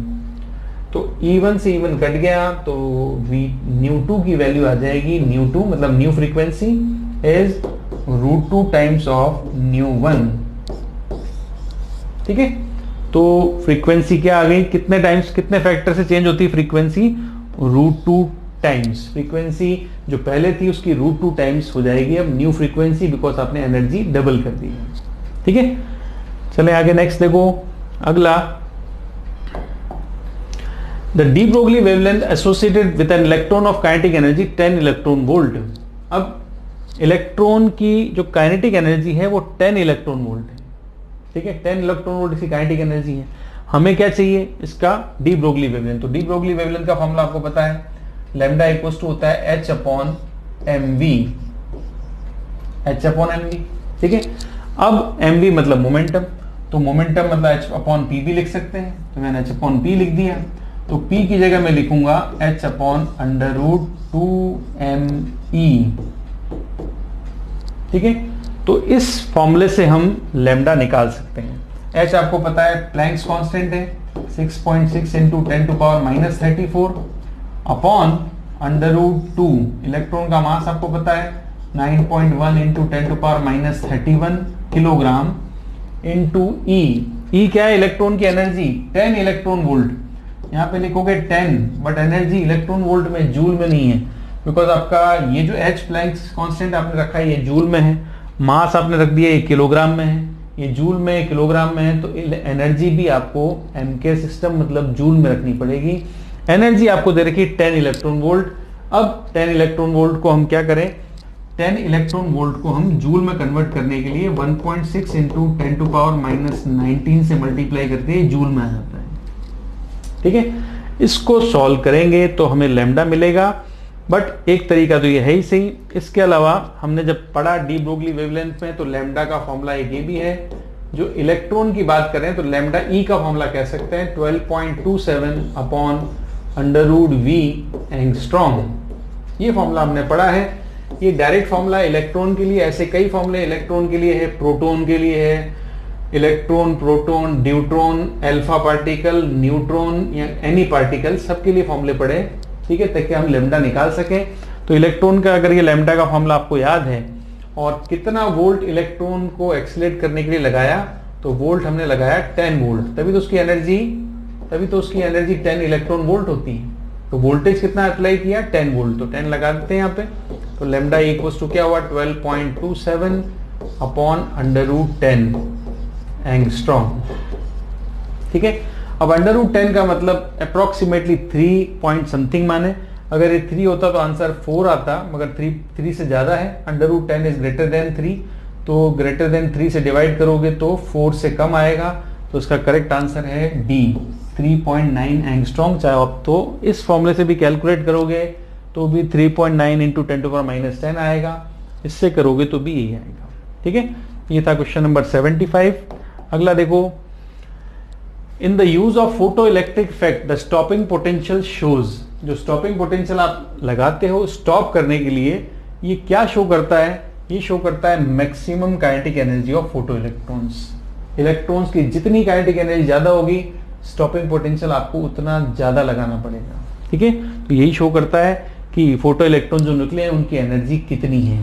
तो E1 से E1 कट गया, तो ν2 की वैल्यू आ जाएगी, ν2 मतलब new frequency is √2 times of ν1। ठीक है, तो फ्रीक्वेंसी क्या आ गई, कितने टाइम्स, कितने फैक्टर से चेंज होती है फ्रीक्वेंसी, √2 टाइम्स। फ्रीक्वेंसी जो पहले थी उसकी √2 टाइम्स हो जाएगी अब न्यू फ्रीक्वेंसी, बिकॉज आपने एनर्जी डबल कर दी है। ठीक है, चले आगे नेक्स्ट देखो अगला, the de Broglie wavelength associated with an electron of kinetic energy 10 electron volt. अब इलेक्ट्रॉन की जो काइनेटिक एनर्जी है वो 10 इलेक्ट्रॉन वोल्ट है। ठीक है, 10 इलेक्ट्रॉन वोल्ट इसकी काइनेटिक एनर्जी है। हमें क्या चाहिए, इसका डी ब्रोगली वेवलेंथ। तो डी ब्रोगली वेवलेंथ का फॉर्मूला आपको पता है, लैम्डा इक्वल टू होता है H/mv, H/mv। ठीक है, अब mv मतलब मोमेंटम, तो मोमेंटम मतलब H/p भी लिख सकते हैं, तो मैंने H/p लिख दिया। तो p की जगह मैं लिखूंगा H/√2me। ठीक है, तो इस फॉर्मूले से हम लैम्डा निकाल सकते हैं। h आपको पता है प्लैंक्स कांस्टेंट है 6.6 इंटू 10⁻34 अपॉन √2, इलेक्ट्रॉन का मास आपको पता है 9.1 इंटू 10⁻31 किलोग्राम इंटू ई क्या है, इलेक्ट्रॉन की एनर्जी 10 इलेक्ट्रॉन वोल्ट। यहाँ पे लिखोगे 10, बट एनर्जी इलेक्ट्रॉन वोल्ट में, जूल में नहीं है, बिकॉज आपका ये जो h प्लैंक्स कांस्टेंट आपने रखा है ये जूल में है, मास आपने रख दिया ये किलोग्राम में है, ये जूल में किलोग्राम में है, तो एनर्जी भी आपको MK सिस्टम मतलब जूल में रखनी पड़ेगी। एनर्जी आपको दे रखी 10 इलेक्ट्रॉन वोल्ट। अब 10 इलेक्ट्रॉन वोल्ट को हम क्या करें, 10 इलेक्ट्रॉन वोल्ट को हम जूल में कन्वर्ट करने के लिए 1.6 इंटू 10⁻19 से मल्टीप्लाई करते हैं, जूल में आ जाता है। ठीक है, इसको सॉल्व करेंगे तो हमें लैम्डा मिलेगा, बट एक तरीका तो ये है ही सही। इसके अलावा हमने जब पढ़ा डी ब्रोगली वेवलेंथ में, तो लैम्डा का फॉर्मूला एक ये भी है। जो इलेक्ट्रॉन की बात करें तो लैम्डा ई का फॉर्मूला कह सकते हैं 12.27 अपॉन √v एंगस्ट्रॉम। ये फॉर्मूला हमने पढ़ा है, ये डायरेक्ट फॉर्मूला इलेक्ट्रॉन के लिए, ऐसे कई फॉर्मूले इलेक्ट्रॉन के लिए है, प्रोटॉन के लिए है, electron, proton, neutron, alpha particle, neutron या एनी पार्टिकल, सबके लिए फॉर्मूले पढ़े। ठीक है, ताकि हम लैम्डा निकाल सकें। तो इलेक्ट्रॉन का अगर ये लैम्डा का फॉर्मूला आपको याद है, और कितना वोल्ट इलेक्ट्रॉन को एक्सीलरेट करने के लिए लगाया, तो वोल्ट हमने लगाया 10 वोल्ट, तभी तो उसकी एनर्जी 10 इलेक्ट्रॉन वोल्ट होती है। तो वोल्टेज कितना अप्लाई किया, 10 वोल्ट, तो 10 लगा देते हैं यहाँ पे। तो लैम्डा इक्वल टू क्या हुआ, 12.27 अपॉन √10 एंगस्ट्रॉम। ठीक है, अब √10 का मतलब अप्रोक्सीमेटली 3 पॉइंट समथिंग माने, अगर ये 3 होता तो आंसर 4 आता, मगर 3 से ज्यादा है, √10 इज ग्रेटर देन 3, तो ग्रेटर देन 3 से डिवाइड करोगे तो 4 से कम आएगा, तो इसका करेक्ट आंसर है डी, 3.9 एंगस्ट्रॉम। चाहे आप तो इस फॉर्मूले से भी कैलकुलेट करोगे तो भी 3.9 इंटू 10⁻10 आएगा, इससे करोगे तो भी यही आएगा। ठीक है, ये था क्वेश्चन नंबर 75। अगला देखो, in the use of photo electric effect the stopping potential shows. जो स्टॉपिंग पोटेंशियल आप लगाते हो स्टॉप करने के लिए, ये क्या शो करता है, ये शो करता है maximum kinetic energy of photo electrons. Electrons की जितनी काइनेटिक एनर्जी ज्यादा होगी, स्टॉपिंग पोटेंशियल आपको उतना ज्यादा लगाना पड़ेगा। ठीक है, तो यही शो करता है कि फोटो इलेक्ट्रॉन जो निकले हैं उनकी एनर्जी कितनी है।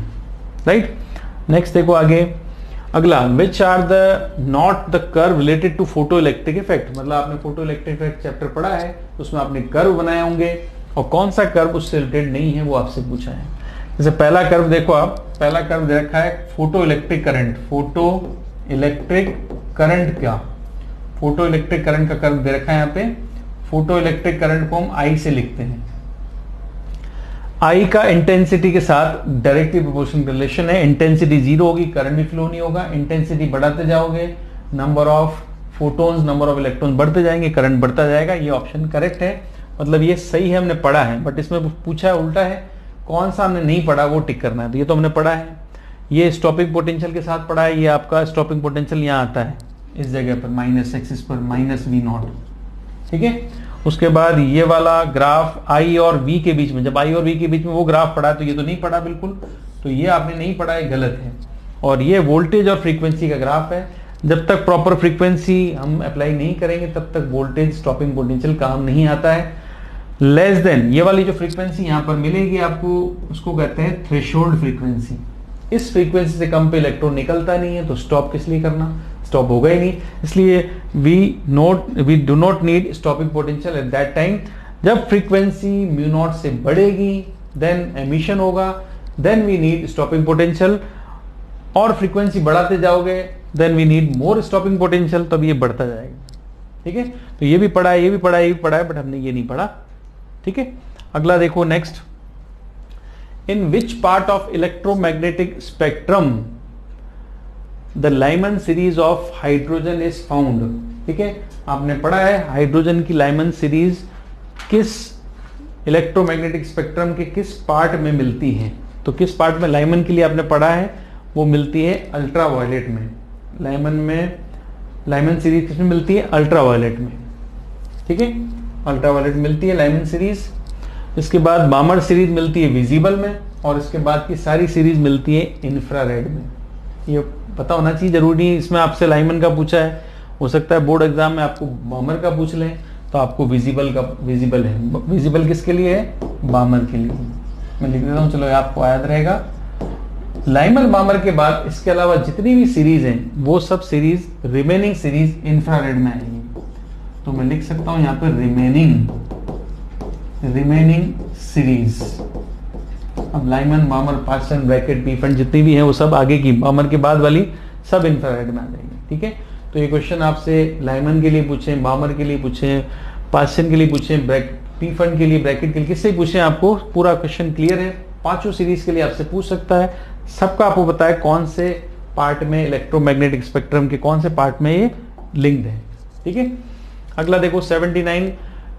राइट, नेक्स्ट देखो आगे अगला, which are the not the curve related to photo electric effect. मतलब आपने फोटो इलेक्ट्रिक इफेक्ट चैप्टर पढ़ा है, उसमें आपने कर्व बनाए होंगे, और कौन सा कर्व उससे रिलेटेड नहीं है वो आपसे पूछा है। जैसे पहला कर्व देखो आप, पहला कर्व दे रखा है photo electric current, photo electric current का, फोटो इलेक्ट्रिक करंट का कर्व दे रखा है यहाँ पे। फोटो इलेक्ट्रिक करंट को हम आई से लिखते हैं, आई का इंटेंसिटी के साथ डायरेक्टली प्रोपोर्शनल रिलेशन है। इंटेंसिटी 0 होगी, करंट भी फ्लो नहीं होगा। इंटेंसिटी बढ़ाते जाओगे, number of photons, number of electron बढ़ते जाएंगे, करंट बढ़ता जाएगा। ये ऑप्शन करेक्ट है, मतलब ये सही है, हमने पढ़ा है। बट इसमें पूछा है उल्टा है, कौन सा हमने नहीं पढ़ा वो टिक करना है। तो ये तो हमने पढ़ा है, ये स्टॉपिंग पोटेंशियल के साथ पढ़ा है। ये आपका स्टॉपिंग पोटेंशियल यहाँ आता है इस जगह पर, माइनस एक्सिस पर, -V0। ठीक है, उसके बाद ये वाला ग्राफ आई और वी के बीच में, जब आई और वी के बीच में वो ग्राफ पढ़ा, तो ये तो नहीं पढ़ा बिल्कुल, तो ये आपने नहीं पढ़ा है, गलत है। और ये वोल्टेज और फ्रीक्वेंसी का ग्राफ है। जब तक प्रॉपर फ्रीक्वेंसी हम अप्लाई नहीं करेंगे तब तक वोल्टेज स्टॉपिंग पोटेंशियल काम नहीं आता है। लेस देन ये वाली जो फ्रीक्वेंसी यहाँ पर मिलेगी आपको, उसको कहते हैं थ्रेशोल्ड फ्रीक्वेंसी। इस फ्रीक्वेंसी से कम पे इलेक्ट्रॉन निकलता नहीं है, तो स्टॉप किस लिए करना, स्टॉप होगा ही नहीं। इसलिए we do not need stopping potential at that time. जब फ्रीक्वेंसी म्यू नॉट से बढ़ेगी देन एमिशन होगा, then we need stopping potential. और फ्रीक्वेंसी बढ़ाते जाओगे then we need more stopping potential, तब ये बढ़ता जाएगा। ठीक है, तो ये भी पढ़ा है, ये भी पढ़ा है, ये भी पढ़ा है, बट हमने ये नहीं पढ़ा। ठीक है, अगला देखो next. In which part of electromagnetic spectrum the Lyman series of hydrogen is found. ठीक है, आपने पढ़ा है हाइड्रोजन की लाइमन सीरीज किस इलेक्ट्रोमैग्नेटिक स्पेक्ट्रम के किस पार्ट में मिलती है। तो किस पार्ट में लाइमन के लिए आपने पढ़ा है, वो मिलती है अल्ट्रावायलेट में। लाइमन सीरीज किसमें मिलती है, अल्ट्रावायलेट में। ठीक है, अल्ट्रावायलेट मिलती है लाइमन सीरीज। इसके बाद बामर सीरीज मिलती है विजिबल में, और इसके बाद की सारी सीरीज मिलती है इंफ्रारेड में। ये पता होना चाहिए, जरूरी नहीं इसमें आपसे लाइमन का पूछा है, हो सकता है बोर्ड एग्जाम में आपको बामर का पूछ लें, तो आपको विजिबल है। विजिबल किसके लिए है, बामर के लिए। मैं लिख देता हूँ, चलो आपको याद रहेगा। लाइमन बामर के बाद इसके अलावा जितनी भी सीरीज हैं वो सब सीरीज, रिमेनिंग सीरीज इंफ्रारेड में आएंगी। तो मैं लिख सकता हूं यहाँ पर रिमेनिंग सीरीज। अब Lyman बामर person bracket P fund जितनी भी है वो सब आगे की, बामर के बाद वाली सब इंफ्रारेड में आ जाएगी। ठीक है, तो ये क्वेश्चन आपसे लाइमन के लिए पूछे, बामर के लिए पूछे, पार्सन के लिए पूछे, पी फंड के लिए, ब्रैकेट के लिए, किससे पूछे, आपको पूरा क्वेश्चन क्लियर है। पांचों सीरीज के लिए आपसे पूछ सकता है। सबका आपको बताया कौन से पार्ट में इलेक्ट्रोमैग्नेटिक स्पेक्ट्रम के कौन से पार्ट में ये लिंक्ड है। ठीक है, अगला देखो 79।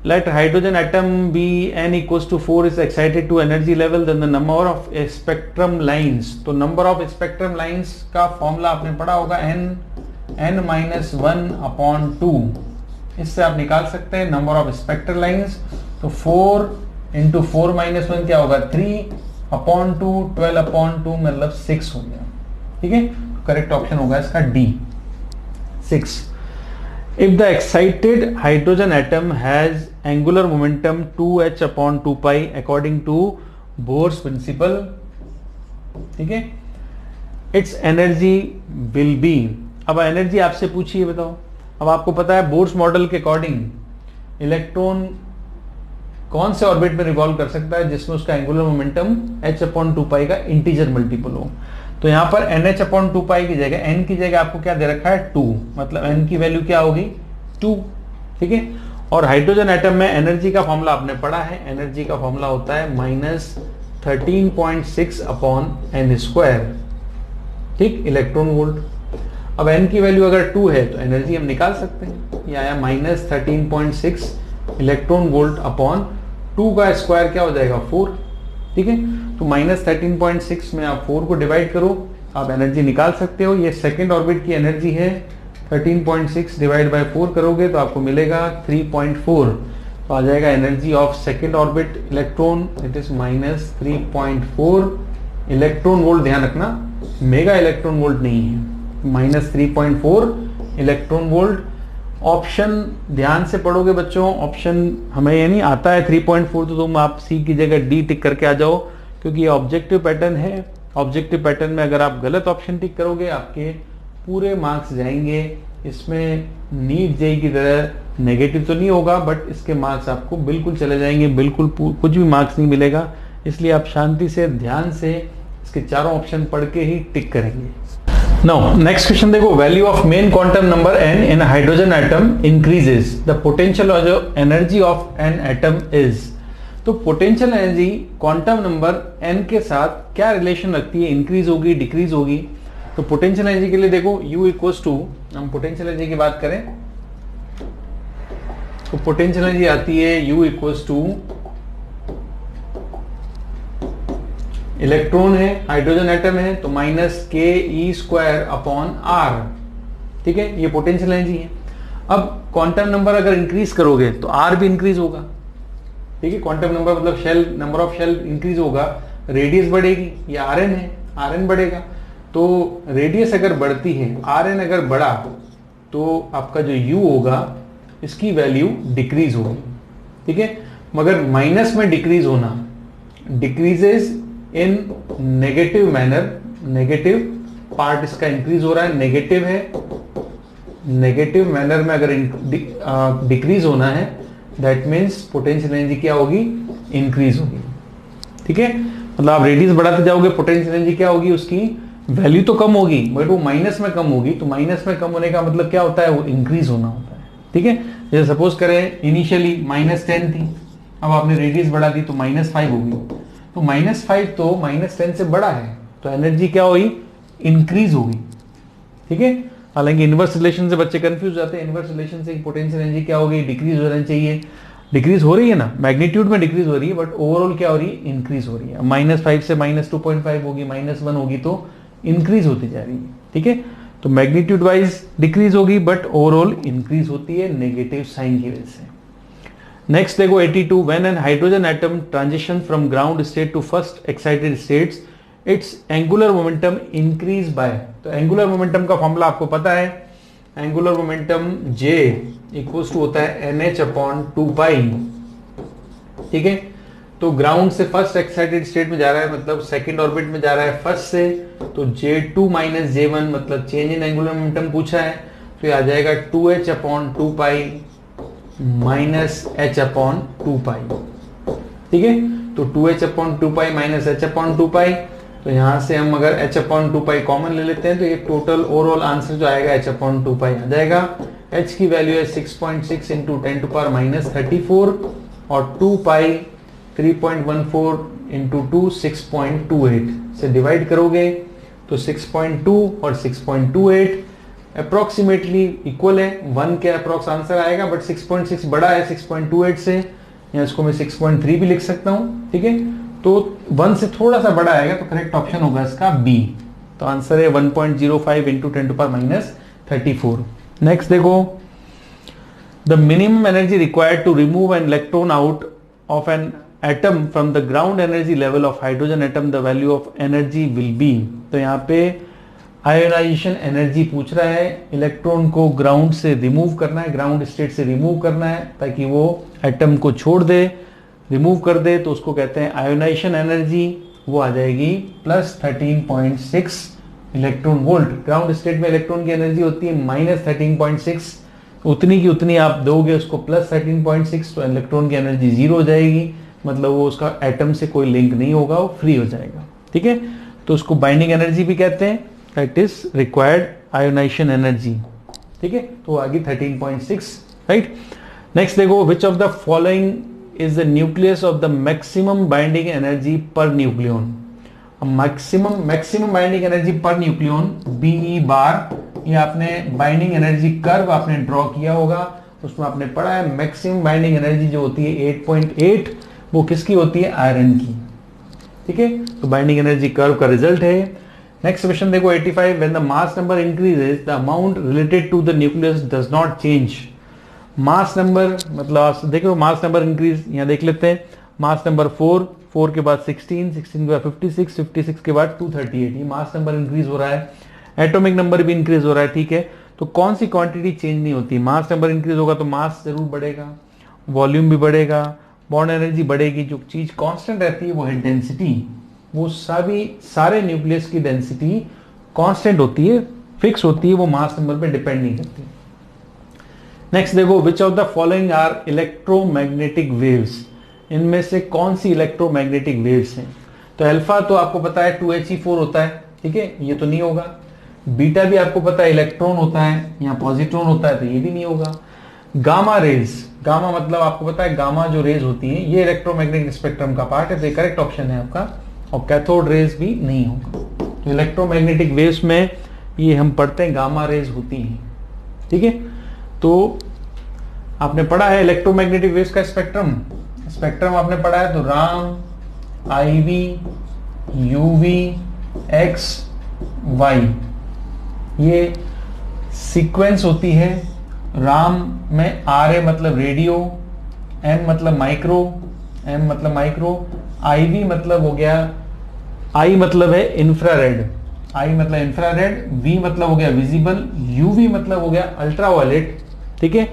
Let hydrogen atom be n equals to 4 is excited to energy level, then the number of spectrum lines। तो नंबर ऑफ स्पेक्ट्रम लाइंस का फॉर्मूला आपने पढ़ा होगा, n-1/2। इससे आप निकाल सकते हैं नंबर ऑफ स्पेक्ट्रल लाइंस। तो 4 × 4 - 1 क्या होगा, 3/2, 12/2 मतलब 6 हो गया। ठीक है, करेक्ट ऑप्शन होगा इसका D, 6। If the excited hydrogen atom has angular momentum 2h/2π according to Bohr's principle, ठीक है, its energy will be। अब एनर्जी आपसे पूछी है, बताओ। अब आपको पता है बोर्स मॉडल के अकॉर्डिंग इलेक्ट्रॉन कौन से ऑर्बिट में रिवॉल्व कर सकता है जिसमें उसका एंगुलर मोमेंटम h/2π का इंटीजर मल्टीपल हो। तो यहाँ पर NH/2π की जगह, n की जगह आपको क्या दे रखा है, 2, मतलब n की वैल्यू क्या होगी, 2। ठीक है, और हाइड्रोजन एटम में एनर्जी का फॉर्मूला आपने पढ़ा है, एनर्जी का फॉर्मूला होता है -13.6/n²। ठीक, इलेक्ट्रॉन वोल्ट। अब n की वैल्यू अगर 2 है तो एनर्जी हम निकाल सकते हैं, ये आया -13.6 इलेक्ट्रॉन वोल्ट अपॉन 2 का स्क्वायर क्या हो जाएगा, 4। ठीक है, तो -13.6 में आप 4 को डिवाइड करो, आप एनर्जी निकाल सकते हो। ये सेकेंड ऑर्बिट की एनर्जी है, 13.6 डिवाइड बाय 4 करोगे तो आपको मिलेगा 3.4। तो आ जाएगा energy of second orbit electron, it is -3.4 electron volt. ध्यान रखना, मेगा इलेक्ट्रॉन वोल्ट नहीं है, -3.4 इलेक्ट्रॉन वोल्ट। ऑप्शन ध्यान से पढ़ोगे बच्चों, ऑप्शन हमें ये नहीं आता है 3.4, तो तुम आप सी की जगह डी टिक करके आ जाओ, क्योंकि ये ऑब्जेक्टिव पैटर्न है। ऑब्जेक्टिव पैटर्न में अगर आप गलत ऑप्शन टिक करोगे आपके पूरे मार्क्स जाएंगे। इसमें नीट जेई की तरह नेगेटिव तो नहीं होगा, बट इसके मार्क्स आपको बिल्कुल चले जाएंगे, बिल्कुल कुछ भी मार्क्स नहीं मिलेगा। इसलिए आप शांति से ध्यान से इसके चारों ऑप्शन पढ़ के ही टिक करेंगे। नाउ नेक्स्ट क्वेश्चन देखो, value of main quantum number n in hydrogen atom increases, the potential energy of an atom is. तो potential energy quantum number n के साथ क्या रिलेशन रखती है, इंक्रीज होगी, डिक्रीज होगी। तो पोटेंशियल एनर्जी के लिए देखो U इक्वल्स टू, हम पोटेंशियल एनर्जी की बात करें तो पोटेंशियल एनर्जी आती है U इक्वल्स टू, इलेक्ट्रॉन है, हाइड्रोजन एटम है, तो -ke²/r। ठीक है, ये पोटेंशियल एनर्जी है। अब क्वांटम नंबर अगर इंक्रीज करोगे तो r भी इंक्रीज होगा। ठीक है, क्वांटम नंबर मतलब shell, number of shell increase होगा, रेडियस बढ़ेगी, ये Rn है, Rn बढ़ेगा। तो रेडियस अगर बढ़ती है, आर एन अगर बढ़ा, तो आपका जो यू होगा इसकी वैल्यू डिक्रीज होगी, ठीक है। मगर माइनस में डिक्रीज होना, डिक्रीजेस इन नेगेटिव मैनर, नेगेटिव पार्ट इसका इंक्रीज हो रहा है, नेगेटिव है, नेगेटिव मैनर में अगर डिक्रीज होना है, दैट मीन्स पोटेंशियल एनर्जी क्या होगी, इंक्रीज होगी, ठीक है। मतलब आप रेडियस बढ़ाते जाओगे, पोटेंशियल एनर्जी क्या होगी, उसकी वैल्यू तो कम होगी बट वो माइनस में कम होगी। तो माइनस में कम होने का मतलब क्या होता है, वो इंक्रीज होना होता है, ठीक है। जैसे सपोज करें इनिशियली -10 थी, अब आपने रेडियस बढ़ा दी तो -5 होगी, तो -5 तो -10 से बड़ा है, तो एनर्जी क्या हुई, इंक्रीज होगी, ठीक है। हालांकि इनवर्स रिलेशन से बच्चे कंफ्यूज जाते हैं, इनवर्स रिलेशन से पोटेंशियल एनर्जी क्या होगी, डिक्रीज होना चाहिए, डिक्रीज हो रही है ना, मैग्नीट्यूड में डिक्रीज हो रही है बट ओवरऑल क्या हो रही है, इंक्रीज हो रही है। -5 से -2.5 होगी, -1 होगी तो इंक्रीज होती जा रही है, ठीक है। तो मैग्नीट्यूड वाइज डिक्रीज होगी बट ओवरऑल इंक्रीज होती है नेगेटिव साइन की वजह से। नेक्स्ट देखो 82, when an hydrogen atom transition from ground state to first excited states its angular momentum increase by. तो एंगुलर मोमेंटम का फॉर्मूला आपको पता है, angular momentum J equals to होता है NH/2π, ठीक है। तो ग्राउंड से फर्स्ट एक्साइटेड स्टेट में जा रहा है, मतलब सेकंड ऑर्बिट में जा रहा है फर्स्ट से, तो J2 - J1 मतलब चेंज इन एंगुलर मोमेंटम पूछा है, तो ये आ जाएगा 2H/2π -H/2π, ठीक है। तो 2H/2π -H/2π, तो यहां से हम अगर H/2π कॉमन ले लेते हैं तो ये टोटल ओवरऑल आंसर जो आएगा H/2π आ जाएगा। H की वैल्यू है 6.6 × 10⁻34 और 2π 3.14 × 2 6.28 से डिवाइड करोगे तो 6.2 और 6.28 अप्रोक्सीमेटली इक्वल है, 1 के अप्रोक्स आंसर आएगा बट 6.6 बड़ा है 6.28 से, या इसको मैं 6.3 भी लिख सकता हूं, ठीक है। तो 1 से थोड़ा सा बड़ा आएगा तो करेक्ट ऑप्शन होगा इसका बी। तो आंसर है 1.05 × 10⁻34। नेक्स्ट देखो, the minimum energy required to remove an electron out of an atom from the ground energy level of hydrogen atom, the value of energy will be. तो यहाँ पे आयोनाइजेशन एनर्जी पूछ रहा है, इलेक्ट्रॉन को ग्राउंड से रिमूव करना है, ग्राउंड स्टेट से रिमूव करना है ताकि वो एटम को छोड़ दे, रिमूव कर दे, तो उसको कहते हैं आयोनाइजेशन एनर्जी। वो आ जाएगी +13.6 इलेक्ट्रॉन वोल्ट। ग्राउंड स्टेट में इलेक्ट्रॉन की एनर्जी होती है -13.6, उतनी की उतनी आप दोगे उसको +13.6 तो इलेक्ट्रॉन की एनर्जी 0 हो जाएगी, मतलब वो उसका एटम से कोई लिंक नहीं होगा, वो फ्री हो जाएगा, ठीक है। तो उसको बाइंडिंग एनर्जी भी कहते हैं, that is required ionization energy, ठीक है। तो आ गई 13.6, राइट। नेक्स्ट देखो, which of the following is the nucleus of the maximum binding energy per nucleon. Maximum binding energy per nucleon BE bar, ये आपने बाइंडिंग एनर्जी कर्व आपने ड्रॉ किया होगा, उसमें आपने पढ़ा है मैक्सिमम बाइंडिंग एनर्जी जो होती है 8.8, वो किसकी होती है, आयरन की, ठीक है। तो बाइंडिंग एनर्जी कर्व का रिजल्ट है। नेक्स्ट क्वेश्चन देखो 85, when the mass number increases the amount related to the nucleus does not change. Mass number मतलब देखो, मास नंबर इंक्रीज यहाँ देख लेते हैं, मास नंबर 4 के बाद 16 के बाद 56 के बाद 238, ये मास नंबर इंक्रीज हो रहा है। एटॉमिक नंबर भी इंक्रीज हो रहा है, ठीक है। तो कौन सी क्वांटिटी चेंज नहीं होती, मास नंबर इंक्रीज होगा तो मास जरूर बढ़ेगा, वॉल्यूम भी बढ़ेगा, बॉन्ड एनर्जी बढ़ेगी। जो चीज कांस्टेंट रहती है वो है डेंसिटी, वो सारे न्यूक्लियस की डेंसिटी कांस्टेंट होती है, फिक्स होती है, वो मास नंबर पे डिपेंड नहीं करती। नेक्स्ट देखो, which of the following are electromagnetic waves. इनमें से कौन सी इलेक्ट्रोमैग्नेटिक वेव्स हैं। तो अल्फा तो आपको पता है 2He4 होता है, ठीक है, ये तो नहीं होगा। बीटा भी आपको पता है इलेक्ट्रॉन होता है, यहाँ पॉजिट्रॉन होता है, तो ये भी नहीं होगा। गामा रेज, गामा मतलब आपको पता है गामा जो रेज होती है ये इलेक्ट्रोमैग्नेटिक स्पेक्ट्रम का पार्ट है, तो ये करेक्ट ऑप्शन है आपका। और कैथोड रेज भी नहीं होगा। तो इलेक्ट्रोमैग्नेटिक वेव्स में ये हम पढ़ते हैं गामा रेज होती हैं, ठीक है। तो आपने पढ़ा है इलेक्ट्रोमैग्नेटिक वेव्स का स्पेक्ट्रम आपने पढ़ा है, तो Ram, IV, UV, X, Y, ये सीक्वेंस होती है। राम में RA मतलब रेडियो, M मतलब माइक्रो, M मतलब माइक्रो, IV मतलब हो गया, I मतलब है इंफ्रारेड, आई मतलब इंफ्रारेड, वी मतलब हो गया विजिबल, यूवी मतलब हो गया अल्ट्रावायलेट, ठीक है,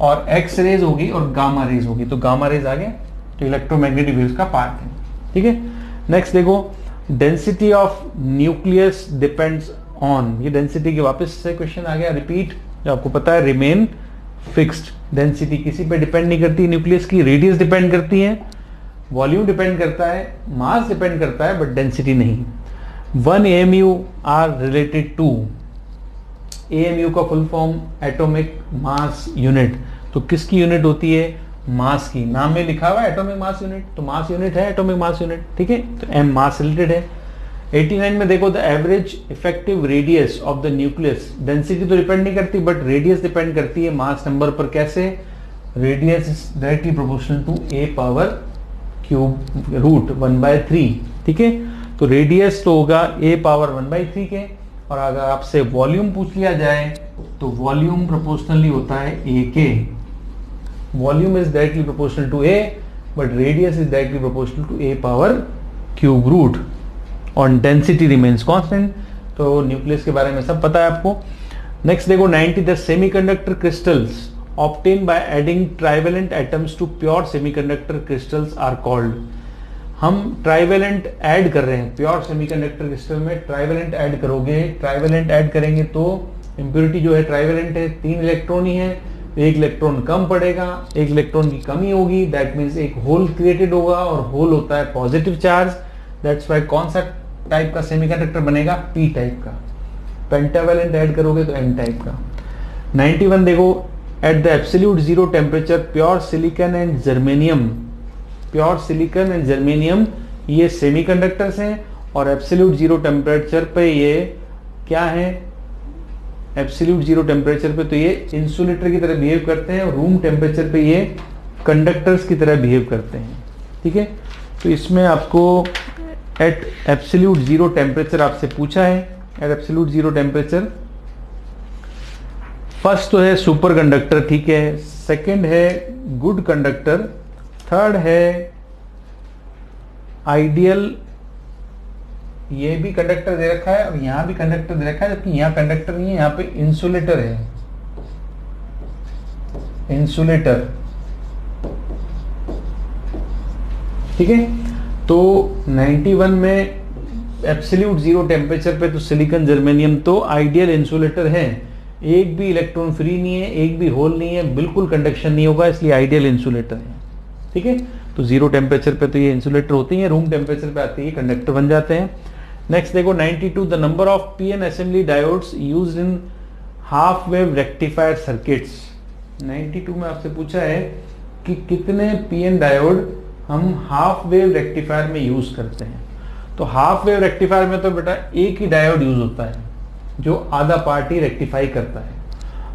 और एक्स रेज होगी और गामा रेज होगी, तो गामा रेज आ गया, तो इलेक्ट्रोमैग्नेटिक वेव्स का पार्ट है, ठीक है। नेक्स्ट देखो, density of nucleus depends on, ये डेंसिटी के वापस से क्वेश्चन आ गया, रिपीट, जो आपको पता है रिमेन फिक्स्ड, डेंसिटी किसी पे डिपेंड नहीं करती, न्यूक्लियस की रेडियस डिपेंड करती है, वॉल्यूम डिपेंड करता है, मास डिपेंड करता है, बट डेंसिटी नहीं। 1 AMU are related to, AMU का full form atomic mass unit, तो किसकी यूनिट होती है, मास की, नाम में लिखा हुआ है एटॉमिक मास यूनिट, तो मास यूनिट है एटॉमिक मास यूनिट, ठीक है, तो M मास रिलेटेड है। 89 में देखो, the average effective radius of the nucleus, density तो डिपेंड नहीं करती बट रेडियस डिपेंड करती है मास नंबर पर, कैसे, radius is directly proportional to A power cube root 1/3, ठीक है, तो रेडियस तो होगा A पावर 1/3 के, और अगर आपसे वॉल्यूम पूछ लिया जाए तो वॉल्यूम प्रोपोर्शनली होता है A के, volume is directly proportional to A but radius is directly proportional to A power cube root, और डेंसिटी रिमेन्स कांस्टेंट, तो न्यूक्लियस के बारे में सब पता है आपको। नेक्स्ट देखो 90, the semiconductor crystals obtained by adding trivalent atoms to pure semiconductor crystals are called, हम ट्राइवेलेंट ऐड कर रहे हैं प्योर सेमीकंडक्टर क्रिस्टल में, ट्राइवेलेंट ऐड करोगे, ट्राइवेलेंट ऐड करेंगे तो इंप्योरिटी जो है ट्राइवेलेंट है, 3 इलेक्ट्रॉन ही है, एक इलेक्ट्रॉन कम पड़ेगा, एक इलेक्ट्रॉन की कमी होगी, दैट मीन्स एक होल क्रिएटेड होगा, और होल होता है पॉजिटिव चार्ज, दैट्स वाई कौन सा टाइप का सेमीकंडक्टर बनेगा, पी टाइप का, पेंटावेलेंट ऐड करोगे तो एन टाइप का। 91 देखो, at the absolute zero temperature pure silicon and germanium, pure silicon and germanium ये सेमीकंडक्टर्स हैं, और एब्सोल्यूट जीरो टेम्परेचर पे ये क्या है, एब्सोल्यूट जीरो टेम्परेचर पे तो ये इंसुलेटर की तरह बिहेव करते हैं, और रूम टेम्परेचर पे ये कंडक्टर्स की तरह बिहेव करते हैं, ठीक है। तो इसमें आपको एट एब्सोल्यूट जीरो टेम्परेचर आपसे पूछा है, at absolute zero temperature, first तो है सुपर कंडक्टर, ठीक है, सेकंड है गुड कंडक्टर, थर्ड है आइडियल, ये भी कंडक्टर दे रखा है और यहां भी कंडक्टर दे रखा है, जबकि यहां कंडक्टर नहीं है, यहां पे इंसुलेटर है, इंसुलेटर, ठीक है। तो 91 में एब्सोल्यूट जीरो टेम्परेचर पे तो सिलिकॉन जर्मेनियम तो आइडियल इंसुलेटर है, एक भी इलेक्ट्रॉन फ्री नहीं है, एक भी होल नहीं है, बिल्कुल कंडक्शन नहीं होगा, इसलिए आइडियल इंसुलेटर है, ठीक है। तो जीरो टेम्परेचर पे तो ये इंसुलेटर होती है, रूम टेम्परेचर पे आती है कंडक्टर बन जाते हैं। नेक्स्ट देखो 92, the number of PN assembly diodes used in half wave rectifier circuits, 92 में आपसे पूछा है कि कितने पीएन डायोड हम हाफ वेव रेक्टिफायर में यूज करते हैं। तो हाफ वेव रेक्टिफायर में तो बेटा एक ही डायोड यूज होता है जो आधा पार्ट ही रेक्टिफाई करता है।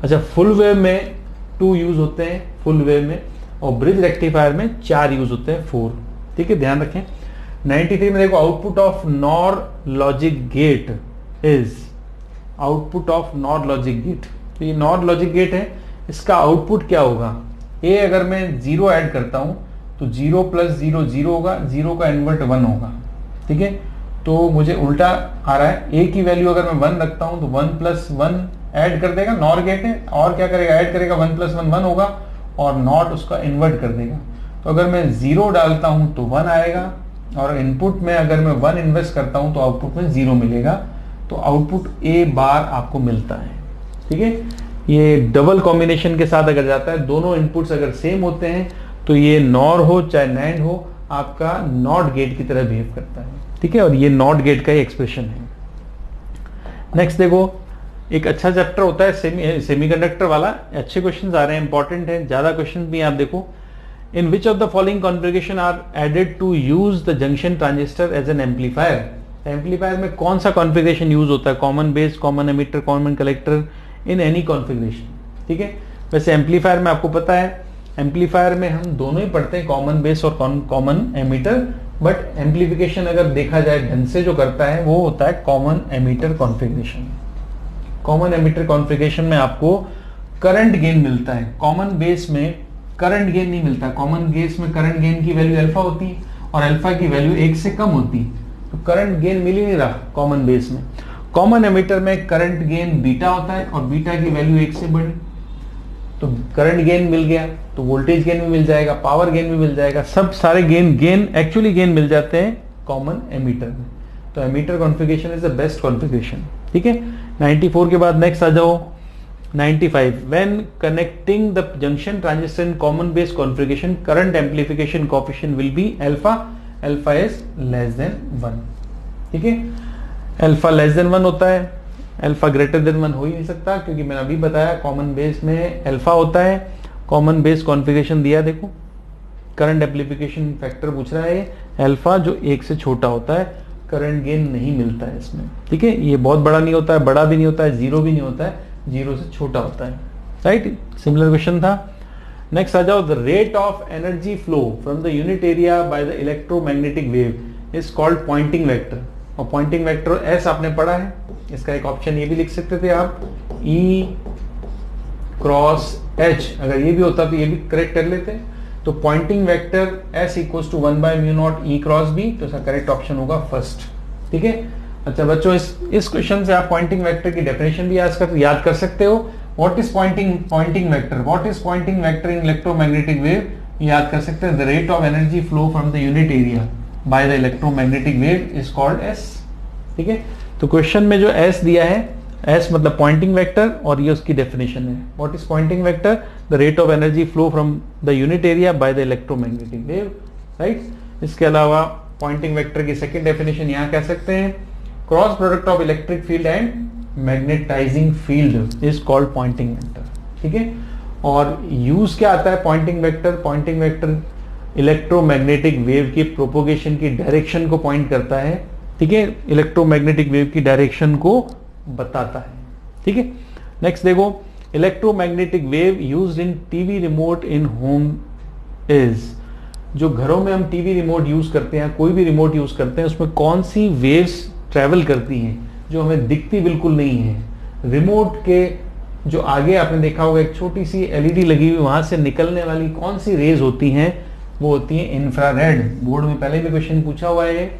अच्छा, फुल वेव में 2 यूज होते हैं फुल वेव में, और ब्रिज रेक्टिफायर में 4 यूज होते हैं, 4, ठीक है, ध्यान रखें। 93 में देखो, output of NOR logic gate is, output of NOR logic gate, तो ये नॉर लॉजिक गेट है, इसका आउटपुट क्या होगा, ए अगर मैं 0 ऐड करता हूं तो 0 + 0 0 होगा, 0 का इन्वर्ट 1 होगा, ठीक है। तो मुझे उल्टा आ रहा है, ए की वैल्यू अगर मैं 1 रखता हूं तो 1 + 1 ऐड कर देगा, नॉर गेट है, और क्या करेगा, ऐड करेगा, 1 + 1 1 होगा, और नॉट उसका इन्वर्ट कर देगा। तो अगर मैं 0 डालता हूं तो 1 आएगा, और इनपुट में अगर मैं 1 इन्वेस्ट करता हूं तो आउटपुट में 0 मिलेगा, तो आउटपुट ए बार आपको मिलता है, ठीक है। ये डबल कॉम्बिनेशन के साथ अगर जाता है, दोनों इनपुट्स अगर सेम होते हैं तो ये नॉर हो चाहे नैंड हो, आपका नॉट गेट की तरह बिहेव करता है, ठीक है, और ये नॉट गेट का ही एक्सप्रेशन है। नेक्स्ट देखो, एक अच्छा चैप्टर होता है सेमीकंडक्टर वाला, अच्छे क्वेश्चंस आ रहे हैं, इंपॉर्टेंट है, ज्यादा क्वेश्चंस भी आप देखो। In which of the following configuration are added to use the junction transistor as an amplifier, amplifier में कौन सा कॉन्फ़िगरेशन यूज होता है, common base, common emitter, common collector, in any configuration, ठीक है। वैसे एम्पलीफायर में आपको पता है, एम्पलीफायर में हम दोनों ही पढ़ते हैं, कॉमन बेस और कॉमन एमिटर, बट एम्पलीफिकेशन अगर देखा जाए ढंग से जो करता है वो होता है common emitter configuration. Common emitter configuration में आपको करंट गेन मिलता है, कॉमन बेस में करंट गेन नहीं मिलता। कॉमन बेस में करंट गेन की वैल्यू अल्फा होती है और अल्फा की वैल्यू 1 से कम होती है, तो करंट गेन मिल ही नहीं रहा कॉमन बेस में। कॉमन एमीटर में करंट गेन बीटा होता है और बीटा की वैल्यू 1 से बड़ी, तो करंट गेन मिल गया तो वोल्टेज गेन भी मिल जाएगा, पावर गेन भी मिल जाएगा, सब सारे गेन एक्चुअली गेन मिल जाते हैं कॉमन एमीटर में। तो emitter configuration is the best configuration. ठीक है, 94 के बाद नेक्स्ट आ जाओ 95। When connecting the junction transistor in common base configuration current amplification coefficient will be alpha, alpha is less than 1। ठीक है, अल्फा लेस देन 1 होता है, अल्फा ग्रेटर देन 1 हो ही नहीं सकता, क्योंकि मैंने अभी बताया कॉमन बेस में अल्फा होता है। कॉमन बेस कॉन्फ़िगरेशन दिया देखो, करंट एम्पलीफिकेशन फैक्टर पूछ रहा है अल्फा जो 1 से छोटा होता है, करंट गेन नहीं मिलता है इसमें। ठीक है, ये बहुत बड़ा नहीं होता है, बड़ा भी नहीं होता है, जीरो भी नहीं होता है, जीरो से छोटा होता है। राइट, सिमिलर क्वेश्चन था। नेक्स्ट आ जाओ, the rate of energy flow from the unit area by the electromagnetic wave is called Poynting vector. और पॉइंटिंग वेक्टर एस आपने पढ़ा है, इसका एक ऑप्शन ये भी लिख सकते थे आप, E क्रॉस H, अगर ये भी होता तो ये भी करेक्ट कर लेते। तो pointing vector S equals to 1/μ0 E cross B, तो इसका करेक्ट ऑप्शन होगा फर्स्ट। ठीक है, अच्छा बच्चों, इस क्वेश्चन से आप पॉइंटिंग वेक्टर की डेफिनेशन भी याद कर सकते हो। What is Poynting vector, what is Poynting vector in electromagnetic wave, याद कर सकते हैं। The rate of energy flow from the unit area by the electromagnetic wave is called S। ठीक है, तो क्वेश्चन में जो S दिया है, S मतलब पॉइंटिंग वेक्टर, और ये उसकी डेफिनेशन है। What is Poynting vector, the rate of energy flow from the unit area by the electromagnetic wave. Right, इसके अलावा पॉइंटिंग वेक्टर की सेकंड डेफिनेशन यहां कह सकते हैं, cross product of electric field and magnetizing field is called Poynting vector. ठीक है, और यूज क्या आता है Poynting vector, Poynting vector electromagnetic wave की प्रोपोगेशन की डायरेक्शन को पॉइंट करता है। ठीक है, इलेक्ट्रोमैग्नेटिक वेव की डायरेक्शन को बताता है। ठीक है, नेक्स्ट देखो, electromagnetic wave used in TV remote in home is, जो घरों में हम टीवी रिमोट यूज करते हैं, कोई भी रिमोट यूज करते हैं, उसमें कौन सी वेव्स ट्रेवल करती हैं जो हमें दिखती बिल्कुल नहीं है। रिमोट के जो आगे आपने देखा होगा एक छोटी सी एलईडी लगी हुई, वहां से निकलने वाली कौन सी रेज होती हैं, वो होती है इंफ्रारेड। बोर्ड में पहले भी क्वेश्चन पूछा हुआ है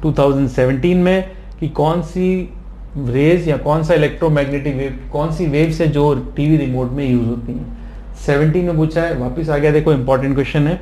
2017 में कि कौन सी रेज या कौन सा इलेक्ट्रोमैग्नेटिक वेव, कौन सी वेव्स है जो टीवी रिमोट में यूज होती हैं। 17 में पूछा है, वापस आ गया, देखो इंपॉर्टेंट क्वेश्चन है।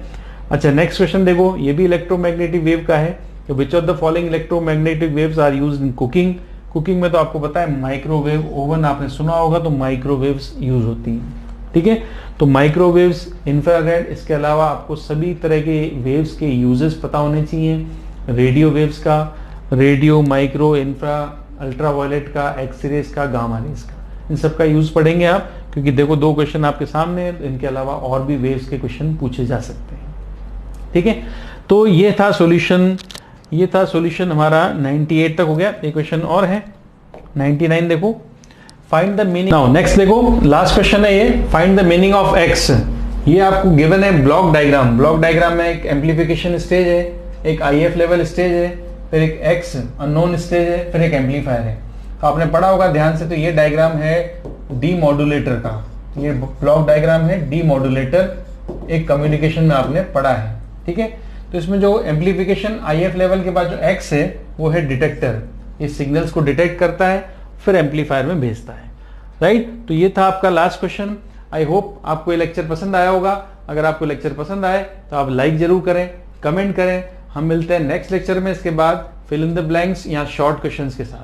अच्छा, नेक्स्ट क्वेश्चन देखो, ये भी इलेक्ट्रोमैग्नेटिक वेव का है। Which of the following electromagnetic waves are used in cooking. Cooking में तो आपको पता है माइक्रोवेव ओवन आपने सुना होगा, तो माइक्रोवेव्स यूज होती हैं। ठीक है, तो माइक्रोवेव्स, इंफ्रारेड, इसके अलावा आपको सभी तरह के वेव्स के यूजेस पता होने चाहिए। रेडियो वेव्स का, रेडियो, माइक्रो, इंफ्रा, अल्ट्रावायलेट का, एक्सरेज का, गामा रेज का, इन सब का यूज पढ़ेंगे आप, क्योंकि देखो 2 क्वेश्चन आपके सामने है, इनके अलावा और भी वेव्स के क्वेश्चन पूछे जा सकते हैं। ठीक है, तो ये था सॉल्यूशन हमारा 98 तक हो गया। एक क्वेश्चन और है 99, देखो, find the meaning. Now next देखो, लास्ट क्वेश्चन है ये, find the meaning of x. ये आपको गिवन है ब्लॉक डायग्राम। ब्लॉक डायग्राम में एक एम्पलीफिकेशन स्टेज है, एक IF लेवल स्टेज है, फिर एक X अननोन स्टेज है, फिर एक एम्पलीफायर है। तो आपने पढ़ा होगा ध्यान से, तो ये डायग्राम है डी मॉड्यूलेटर का, ये ब्लॉक डायग्राम है डी मॉड्यूलेटर, एक कम्युनिकेशन में आपने पढ़ा है। ठीक है, तो इसमें जो एम्पलीफिकेशन IF लेवल के बाद जो X है वो है डिटेक्टर, ये सिग्नल्स को डिटेक्ट करता है, फिर एम्पलीफायर में भेजता है। राइट, तो ये था आपका लास्ट क्वेश्चन। आई होप आपको ये लेक्चर पसंद आया होगा। अगर आपको लेक्चर पसंद आए तो आप लाइक जरूर करें, कमेंट करें। हम मिलते हैं नेक्स्ट लेक्चर में, इसके बाद फिल इन द ब्लैंक्स या शॉर्ट क्वेश्चंस के साथ।